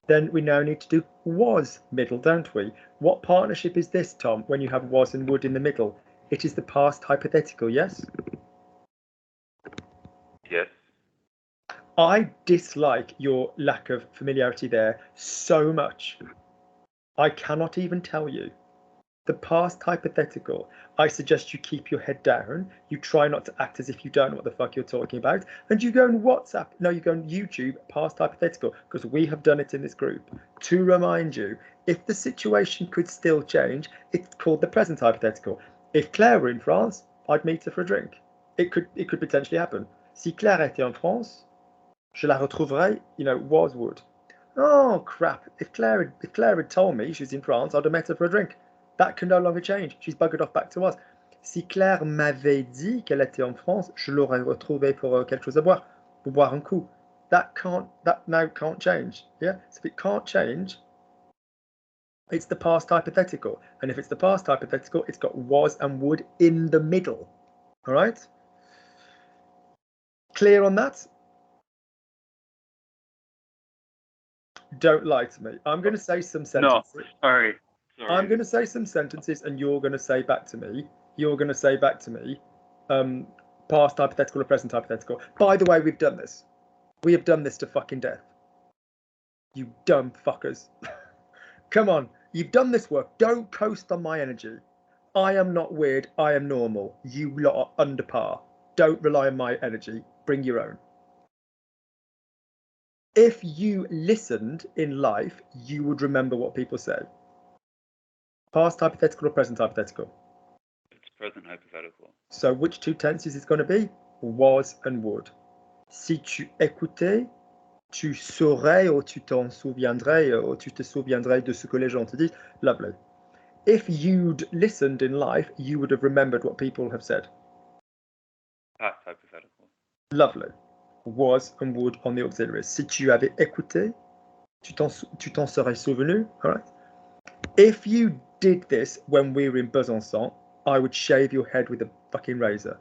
then we now need to do was, middle, don't we? What partnership is this, Tom, when you have was and would in the middle? It is the past hypothetical, yes?
Yes.
I dislike your lack of familiarity there so much. I cannot even tell you. The past hypothetical, I suggest you keep your head down. You try not to act as if you don't know what the fuck you're talking about. And you go on WhatsApp. No, you go on YouTube, past hypothetical, because we have done it in this group. To remind you, if the situation could still change, it's called the present hypothetical. If Claire were in France, I'd meet her for a drink. It could potentially happen. Si Claire était en France, je la retrouverai, was, would. Oh, crap. If Claire had told me she was in France, I'd have met her for a drink. That can no longer change. She's buggered off back to us. Si Claire m'avait dit qu'elle était en France, je l'aurais retrouvée pour quelque chose à boire, pour boire un coup. That now can't change. Yeah. So if it can't change, it's the past hypothetical. And if it's the past hypothetical, it's got was and would in the middle. All right. Clear on that? Don't lie to me. I'm going to say some sentences.
No, sorry.
I'm going to say some sentences and you're going to say back to me. Past hypothetical or present hypothetical. By the way, we've done this. We have done this to fucking death. You dumb fuckers. Come on. You've done this work. Don't coast on my energy. I am not weird. I am normal. You lot are under par. Don't rely on my energy. Bring your own. If you listened in life, you would remember what people say. Past hypothetical or present hypothetical?
It's present hypothetical.
So which two tenses is going to be? Was and would. Si tu écoutais, tu saurais ou tu t'en souviendrais ou tu te souviendrais de ce que les gens te disent. Lovely. If you'd listened in life, you would have remembered what people have said.
Past hypothetical.
Lovely. Was and would on the auxiliaries. Si tu avais écouté, tu t'en serais souvenu. All right. If you did this when we were in Besançon, I would shave your head with a fucking razor.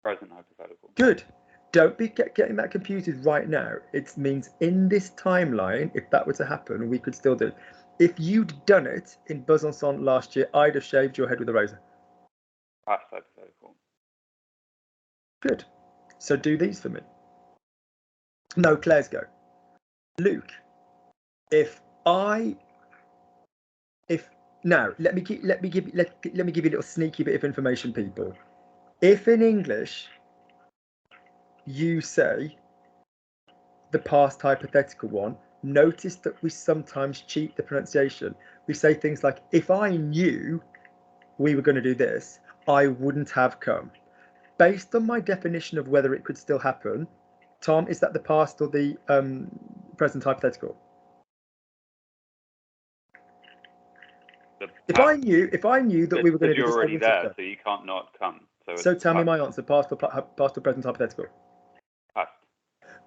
Present hypothetical.
Good. Don't be getting that confused right now. It means in this timeline, if that were to happen, we could still do it. If you'd done it in Besançon last year, I'd have shaved your head with a razor.
Past hypothetical.
Good. So do these for me. No, Claire's go. Luke, now let me give you a little sneaky bit of information, people. If in English you say the past hypothetical one, notice that we sometimes cheat the pronunciation. We say things like, if I knew we were going to do this, I wouldn't have come. Based on my definition of whether it could still happen, Tom, is that the past or the present hypothetical? If I knew that we were going to do this,
you're already there, so you can't not come.
So tell me my answer: past or present hypothetical?
Past.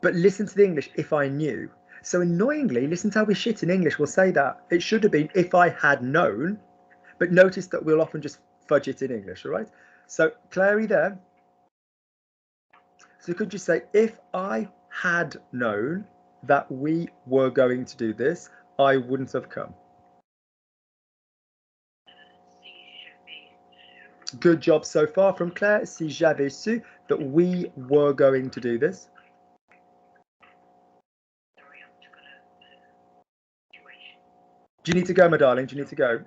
But listen to the English. If I knew, So annoyingly, listen to how we shit in English. We'll say that. It should have been if I had known, but notice that we'll often just fudge it in English, all right? So Clary there. So could you say, if I had known that we were going to do this, I wouldn't have come. Good job so far from Claire. Si j'avais su that we were going to do this. Do you need to go, my darling? Do you need to go?
Yes,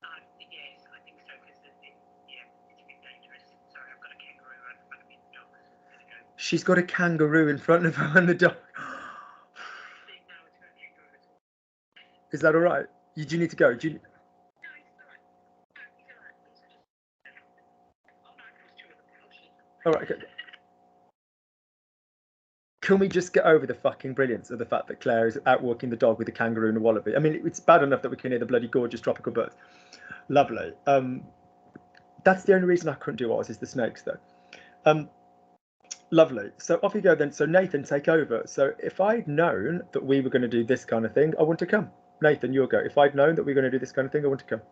I think so, because it's a bit dangerous. Sorry, I've got a kangaroo right in front of me, the dog.
She's got a kangaroo in front of her and the dog. Is that all right? Do you need to go? Do you... All right, okay. Can we just get over the fucking brilliance of the fact that Claire is out walking the dog with a kangaroo and a wallaby? I mean, it's bad enough that we can hear the bloody gorgeous tropical birds. Lovely. That's the only reason I couldn't do ours, is the snakes, though. Lovely. So off you go then. So Nathan, take over. So if I'd known that we were going to do this kind of thing, I want to come. Nathan, you'll go. If I'd known that we were going to do this kind of thing, I want to come.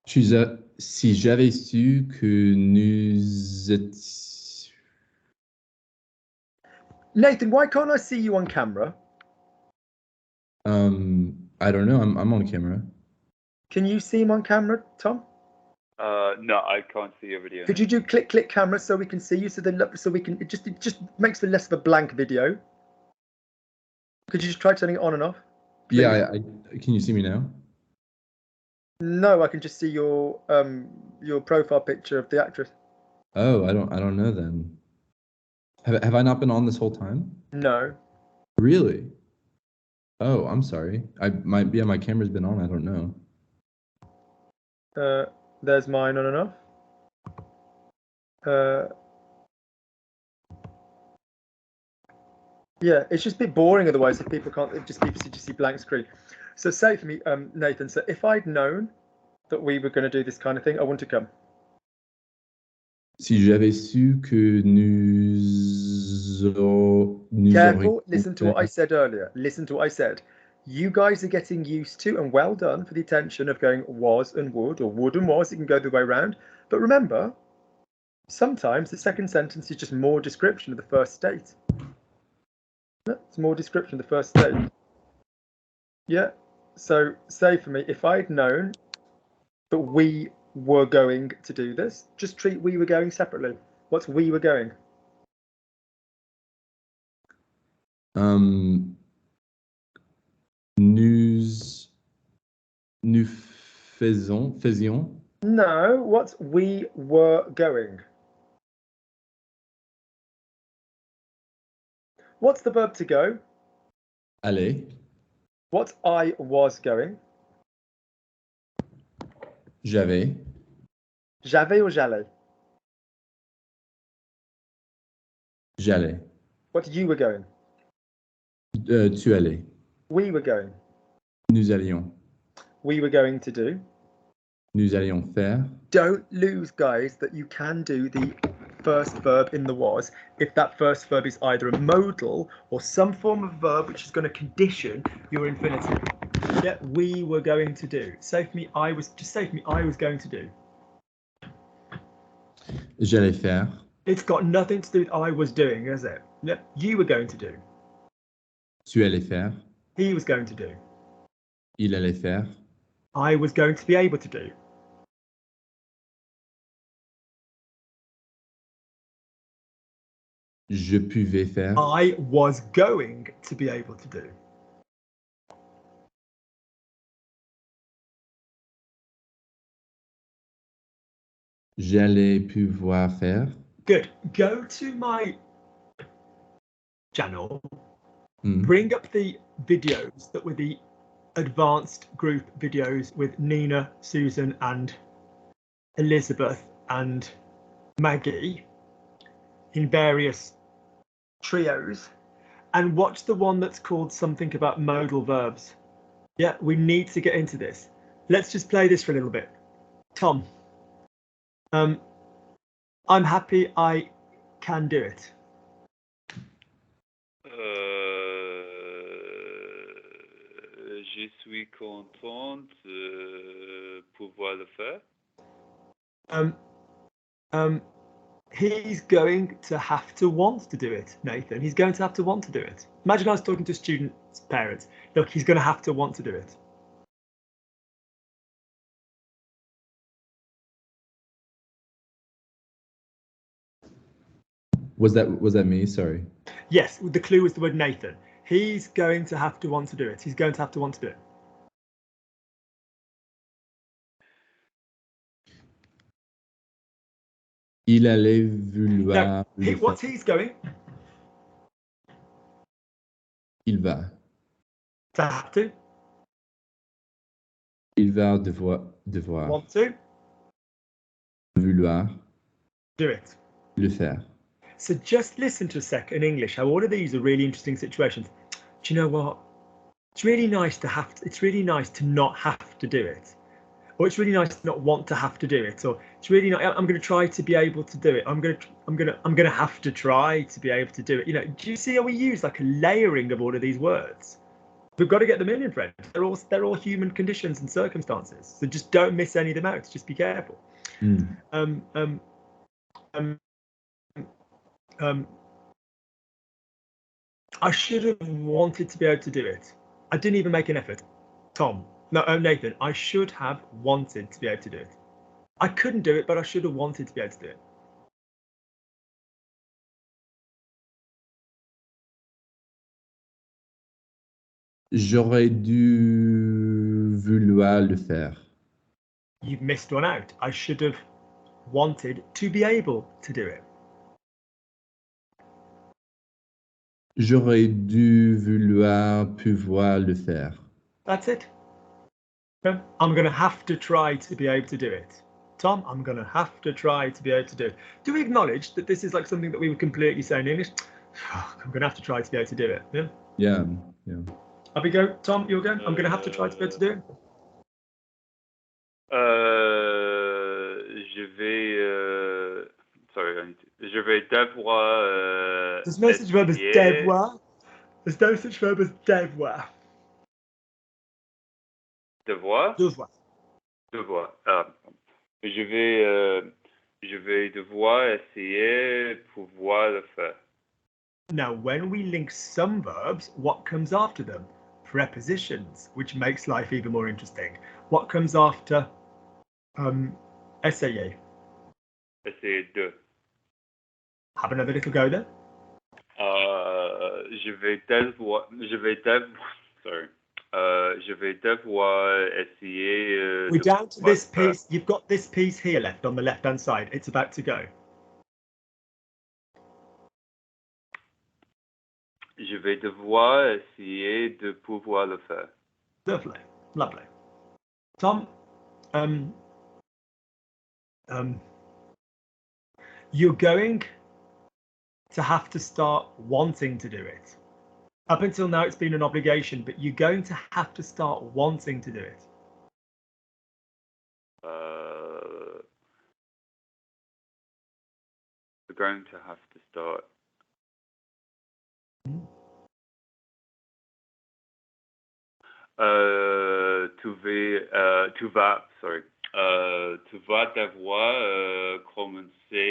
Si j'avais su que nous étions...
Nathan, why can't I see you on camera?
I don't know. I'm on camera.
Can you see him on camera, Tom?
No, I can't see your video.
Could you do click camera so we can see you? So we can. It just makes for less of a blank video. Could you just try turning it on and off? Please?
Yeah, I can you see me now?
No, I can just see your profile picture of the actress.
Oh, I don't know then. Have I not been on this whole time?
No.
Really? Oh, I'm sorry. My camera's been on. I don't know.
There's mine on and off. Yeah, it's just a bit boring otherwise if people can't. If just people see blank screen. So say for me, Nathan. So if I'd known that we were going to do this kind of thing, I want to come.
Si j'avais su que
Careful, listen to what I said earlier. Listen to what I said. You guys are getting used to, and well done for the attention of going was and would, or would and was. It can go the way around. But remember, sometimes the second sentence is just more description of the first state. It's more description of the first state. Yeah. So say for me, if I'd known that we were going to do this, just treat we were going separately. What's we were going?
Nous faisions.
No, what's we were going? What's the verb to go?
Aller.
What's I was going?
J'avais.
J'avais or j'allais?
J'allais.
What you were going?
Tu allais.
We were going.
Nous allions.
We were going to do.
Nous allions faire.
Don't lose, guys, that you can do the first verb in the was if that first verb is either a modal or some form of verb which is going to condition your infinitive. Yeah, we were going to do. Say for me, I was. Just say for me, I was going to do.
J'allais faire.
It's got nothing to do with I was doing, is it? Yeah, you were going to do.
Tu allais faire.
He was going to do.
Il allait faire.
I was going to be able to do.
Je pouvais faire.
I was going to be able to do.
J'allais pouvoir faire.
Good. Go to my channel. Bring up the videos that were the advanced group videos with Nina, Susan, and Elizabeth and Maggie in various trios, and watch the one that's called something about modal verbs. Yeah, we need to get into this. Let's just play this for a little bit. Tom, I'm happy I can do it.
Je suis contente de pouvoir le faire.
He's going to have to want to do it, Nathan. He's going to have to want to do it. Imagine I was talking to students' parents. Look, he's going to have to want to do it.
Was that me? Sorry.
Yes, the clue was the word Nathan. He's going to have to want to do it. He's going to have to want to do it.
Il allait vouloir.
No, what's he's going?
Il va.
To have to.
Il va devoir.
Want to.
Vouloir.
Do it.
Le faire.
So just listen to a sec in English, how all of these are really interesting situations. Do you know what? It's really nice to have to, it's really nice to not have to do it. Or it's really nice to not want to have to do it. Or it's really nice, I'm going to try to be able to do it. I'm going to have to try to be able to do it. You know, do you see how we use like a layering of all of these words? We've got to get them in, friend. They're all human conditions and circumstances. So just don't miss any of them out. Just be careful. I should have wanted to be able to do it. I didn't even make an effort. Nathan, I should have wanted to be able to do it. I couldn't do it, but I should have wanted to be able to do it.
J'aurais dû vouloir le faire.
You've missed one out. I should have wanted to be able to do it.
J'aurais dû vouloir pouvoir le faire.
That's it. I'm going to have to try to be able to do it. Tom, I'm going to have to try to be able to do it. Do we acknowledge that this is like something that we would completely say in English? I'm going to have to try to be able to do it.
Yeah.
Up we go. Tom, you again? I'm going to have to try to be able to do it.
Je vais devoir.
There's no such verb as devoir. There's no such verb as devoir.
Devoir?
Devoir.
Devoir. Je vais devoir essayer pouvoir le faire.
Now, when we link some verbs, what comes after them? Prepositions, which makes life even more interesting. What comes after essayer?
Essayer de.
Have another little go there.
Je vais devoir essayer.
We're down to this piece. You've got this piece here left on the left-hand side. It's about to go.
Je vais devoir essayer de pouvoir le faire.
Lovely, lovely. Tom, you're going to have to start wanting to do it. Up until now, it's been an obligation, but you're going to have to start wanting to do it.
We're going to have to start. Tu vas devoir commencer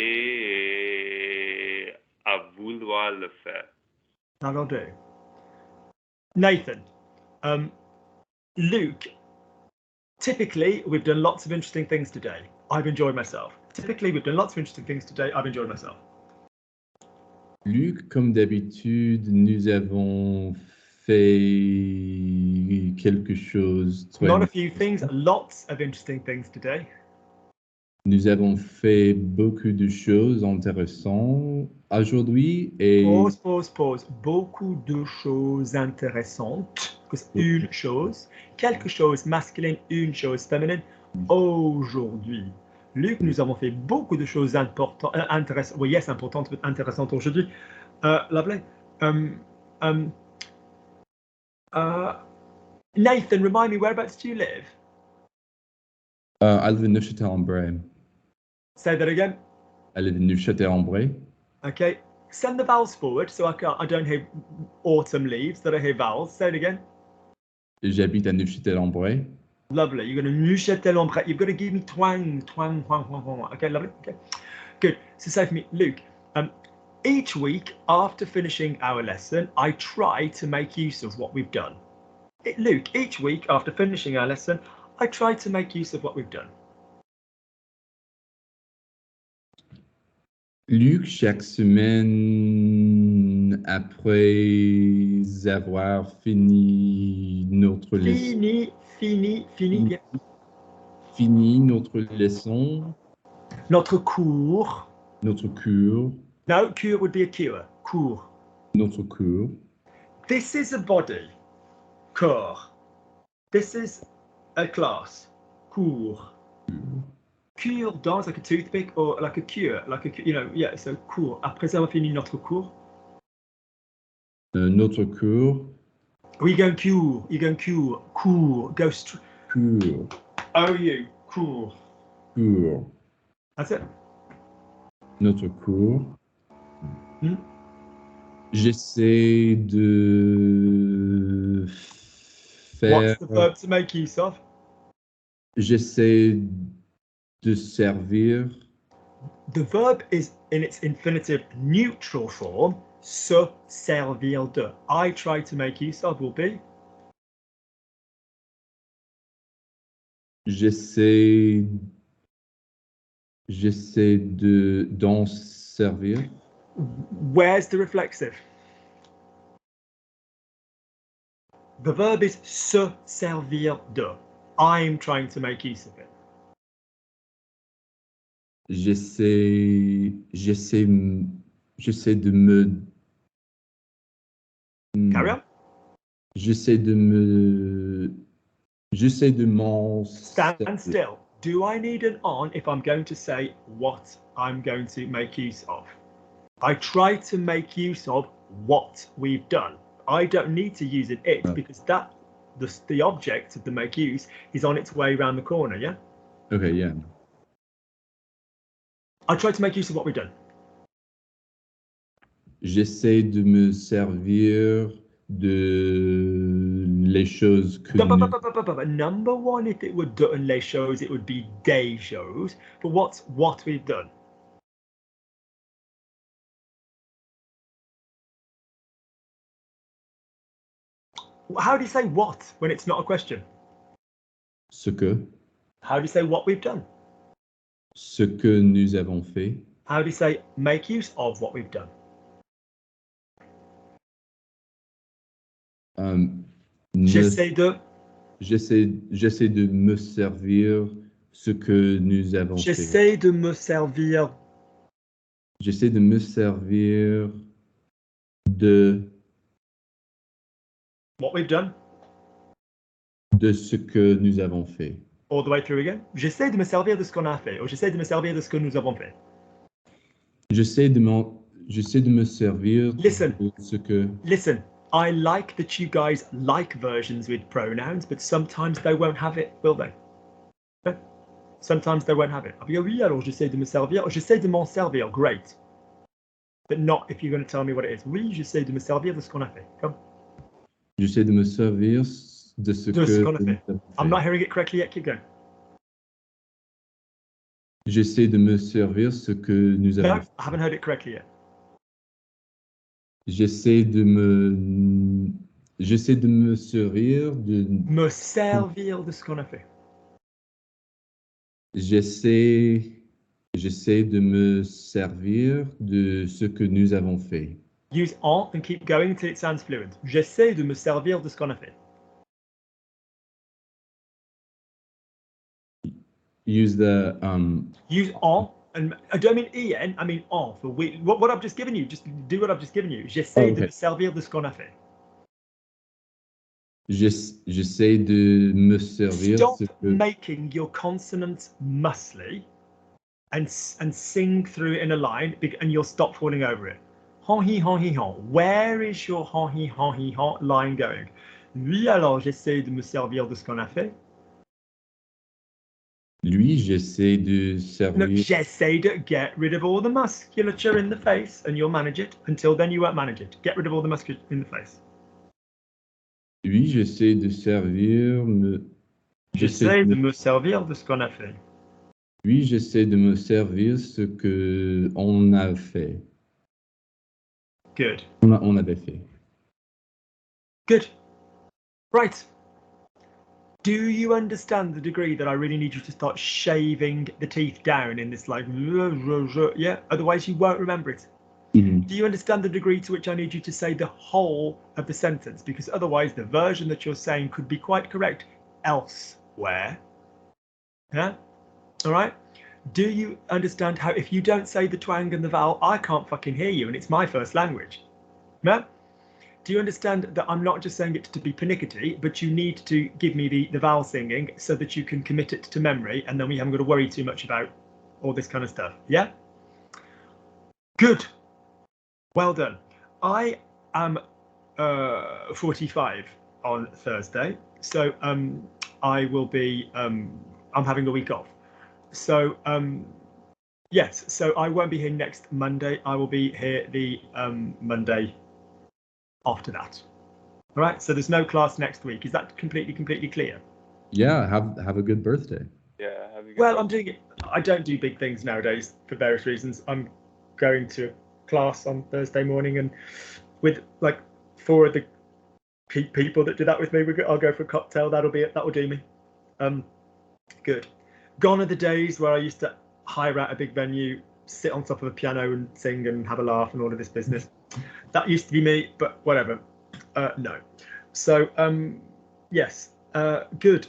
à vouloir le faire.
That'll do. Nathan, Luke, typically we've done lots of interesting things today. I've enjoyed myself. Typically we've done lots of interesting things today. I've enjoyed myself.
Luc, comme d'habitude, nous avons fait quelque chose.
Not a few things, lots of interesting things today.
Nous avons fait beaucoup de choses intéressantes aujourd'hui et...
Pause. Beaucoup de choses intéressantes. Parce que une chose, quelque chose masculin, une chose féminine. Aujourd'hui. Luc, nous avons fait beaucoup de choses importantes, intéressantes. Oui, yes, importantes, but intéressantes aujourd'hui. Lovely. Nathan, remind me, whereabouts do you live?
I live in Neuchâtel-en-Bray.
Say that again.
I live in Neuchâtel-en-Bray.
Okay. Send the vowels forward so I don't hear autumn leaves, that I hear vowels. Say it again.
J'habite à Neufchâtel-en-Bray.
Lovely. You're going to Neuchâtel-en-Bray. You've got to give me twang. Okay, lovely. Okay, good. So say for me, Luke. Each week after finishing our lesson, I try to make use of what we've done. Luke, each week after finishing our lesson, I try to make use of what we've done.
Luc, chaque semaine, après avoir fini notre leçon.
Fini. Yeah.
Fini notre leçon.
Notre cours.
Notre cours.
No, cure would be a cure. Cours.
Notre cours.
This is a body. Cours. This is a class. Cours. Cure dans like a toothpick or like a cure, yeah, so cours. Après avoir fini notre cours.
Notre cours.
We go cure, you go cure, cours, go straight.
Cours.
OU, cours.
Cours.
That's it.
Notre cours. J'essaie de faire...
What's the verb to make use of?
J'essaie de servir.
The verb is in its infinitive neutral form, se servir de. I try to make use of will be?
J'essaie d'en servir.
Where's the reflexive? The verb is se servir de. I'm trying to make use of it.
J'essaie de me...
Carry on.
J'essaie de m'en...
Stand still. Do I need an on if I'm going to say what I'm going to make use of? I try to make use of what we've done. I don't need to use an it because the object of the make use is on its way around the corner, yeah?
Okay, yeah.
I try to make use of what we've done.
J'essaie de me servir de les choses que...
Number one, if it were done les choses, it would be des choses. But what's what we've done? How do you say what when it's not a question?
Ce que...
How do you say what we've done?
Ce que nous avons fait.
How do you say make use of what we've done? J'essaie de
me servir ce que nous avons fait.
J'essaie de me servir
de
what we've done.
De ce que nous avons fait.
All the way through again. J'essaie de me servir de ce qu'on a fait. Ou j'essaie de me servir de ce que nous avons fait.
J'essaie de me servir
Listen.
de ce que...
Listen. I like that you guys like versions with pronouns, but sometimes they won't have it, will they? Okay? Sometimes they won't have it. I'll be, oui, alors j'essaie de me servir. J'essaie de m'en servir. Great. But not if you're going to tell me what it is. Oui, j'essaie de me servir de ce qu'on a fait. Come.
J'essaie de me servir de ce
qu'on a fait. I'm not hearing it correctly yet. Keep going.
J'essaie de me servir ce que nous avons fait.
I haven't heard it correctly yet.
J'essaie de me servir de...
Me servir de ce qu'on a fait.
J'essaie de me servir de ce que nous avons fait.
Use en and keep going until it sounds fluent. J'essaie de me servir de ce qu'on a fait.
Use the...
Use en. And I don't mean en, I mean en. For we, what I've just given you, just do what I've just given you. J'essaie de me servir de ce qu'on a fait.
J'essaie de me servir
Stop
ce que...
making your consonants muscly and sing through it in a line and you'll stop falling over it. Hon hi hon hi hon. Where is your hon hi hon line going? Oui, alors j'essaie de me servir de ce qu'on a fait.
Lui, j'essaie de servir...
No, j'essaie to get rid of all the musculature in the face and you'll manage it. Until then, you won't manage it. Get rid of all the musculature in the face.
Oui, j'essaie de servir.
J'essaie de me servir de ce qu'on a fait.
Oui, j'essaie de me servir ce que on a fait.
Good.
On avait fait.
Good. Right. Do you understand the degree that I really need you to start shaving the teeth down in this like, yeah, otherwise you won't remember it.
Mm-hmm.
Do you understand the degree to which I need you to say the whole of the sentence? Because otherwise the version that you're saying could be quite correct elsewhere. Yeah? All right? Do you understand how if you don't say the twang and the vowel, I can't fucking hear you and it's my first language? Yeah? Do you understand that I'm not just saying it to be pernickety, but you need to give me the vowel singing so that you can commit it to memory and then we haven't got to worry too much about all this kind of stuff? Yeah? Good. Well done. I am 45 on Thursday, so I will be, I'm having a week off. So yes, so I won't be here next Monday. I will be here the Monday after that. All right, so there's no class next week. Is that completely clear?
Yeah, have a good birthday.
Yeah, have a good
Well, I'm doing it. I don't do big things nowadays for various reasons. I'm going to class on Thursday morning, and with like 4 of the people that do that with me, I'll go for a cocktail. That'll be it. That'll do me. Good. Gone are the days where I used to hire out a big venue, sit on top of a piano and sing and have a laugh and all of this business. That used to be me, but whatever. No. So yes. Good.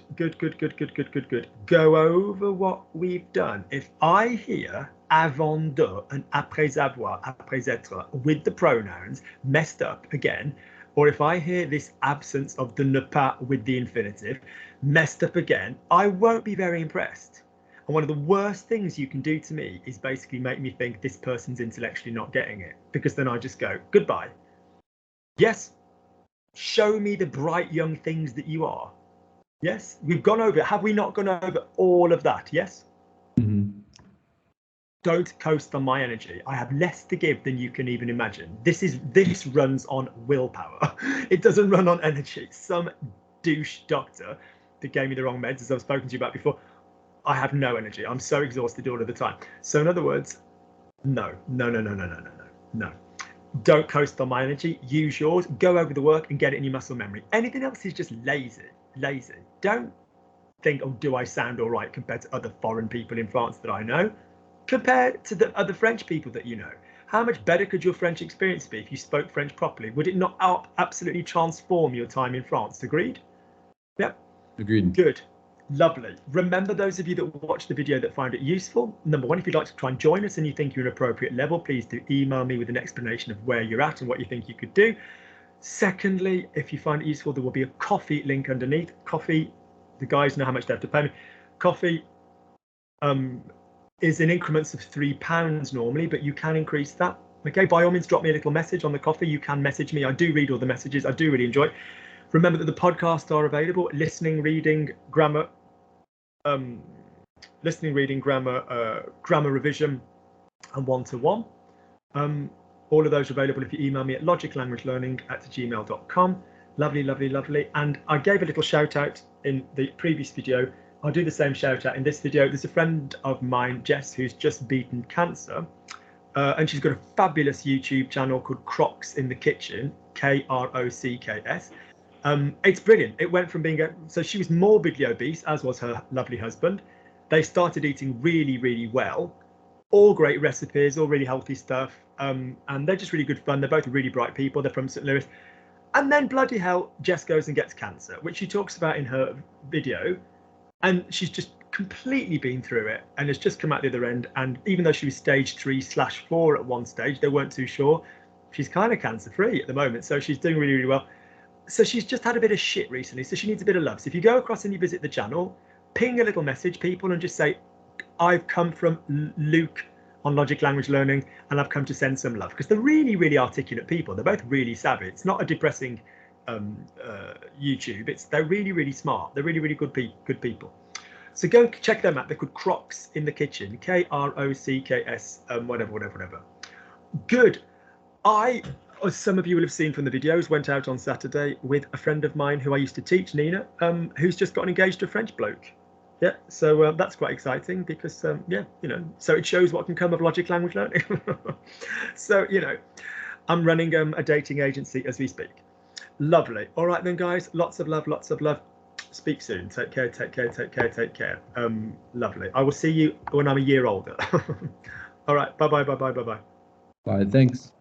Go over what we've done. If I hear avant de and après avoir, après être with the pronouns messed up again, or if I hear this absence of the ne pas with the infinitive messed up again, I won't be very impressed. And one of the worst things you can do to me is basically make me think this person's intellectually not getting it, because then I just go, goodbye. Yes, show me the bright young things that you are. Yes, we've gone over it. Have we not gone over all of that? Yes.
Mm-hmm.
Don't coast on my energy. I have less to give than you can even imagine. This runs on willpower. It doesn't run on energy. Some douche doctor that gave me the wrong meds, as I've spoken to you about before. I have no energy. I'm so exhausted all of the time. So in other words, no. Don't coast on my energy. Use yours. Go over the work and get it in your muscle memory. Anything else is just lazy. Don't think, oh, do I sound all right compared to other foreign people in France that I know? Compared to the other French people that you know. How much better could your French experience be if you spoke French properly? Would it not absolutely transform your time in France? Agreed? Yep.
Agreed.
Good. Lovely. Remember, those of you that watched the video that found it useful, number one, if you'd like to try and join us and you think you're an appropriate level, please do email me with an explanation of where you're at and what you think you could do. Secondly, if you find it useful, there will be a Kofi link underneath. Kofi, the guys know how much they have to pay me. Kofi is in increments of £3 normally, but you can increase that. Okay, by all means, drop me a little message on the Kofi. You can message me. I do read all the messages. I do really enjoy it. Remember that the podcasts are available. Listening, reading, grammar, grammar revision, and one-to-one. All of those are available if you email me at logiclanguagelearning@gmail.com. Lovely. And I gave a little shout out in the previous video. I'll do the same shout out in this video. There's a friend of mine, Jess, who's just beaten cancer. And she's got a fabulous YouTube channel called Crocs in the Kitchen, Krocks. It's brilliant. It went from being so she was morbidly obese, as was her lovely husband. They started eating really well. All great recipes, all really healthy stuff. And they're just really good fun. They're both really bright people. They're from St. Louis. And then bloody hell, Jess goes and gets cancer, which she talks about in her video. And she's just completely been through it and has just come out the other end. And even though she was stage 3/4 at one stage, they weren't too sure. She's kind of cancer free at the moment. So she's doing really well. So she's just had a bit of shit recently. So she needs a bit of love. So if you go across and you visit the channel, ping a little message, people, and just say, I've come from Luke on Logic Language Learning, and I've come to send some love, because they're really articulate people. They're both really savvy. It's not a depressing YouTube. They're really smart. They're really good people. So go check them out. They're called Crocs in the Kitchen, Krocks, whatever. Good. I some of you will have seen from the videos, went out on Saturday with a friend of mine who I used to teach, Nina, who's just gotten engaged to a French bloke. Yeah, so that's quite exciting because, yeah, you know, so it shows what can come of logic language learning. So, you know, I'm running a dating agency as we speak. Lovely. All right then, guys, lots of love, lots of love. Speak soon. Take care, take care, take care, take care. Lovely. I will see you when I'm a year older. All right. Bye-bye, bye-bye, bye-bye.
Bye, thanks.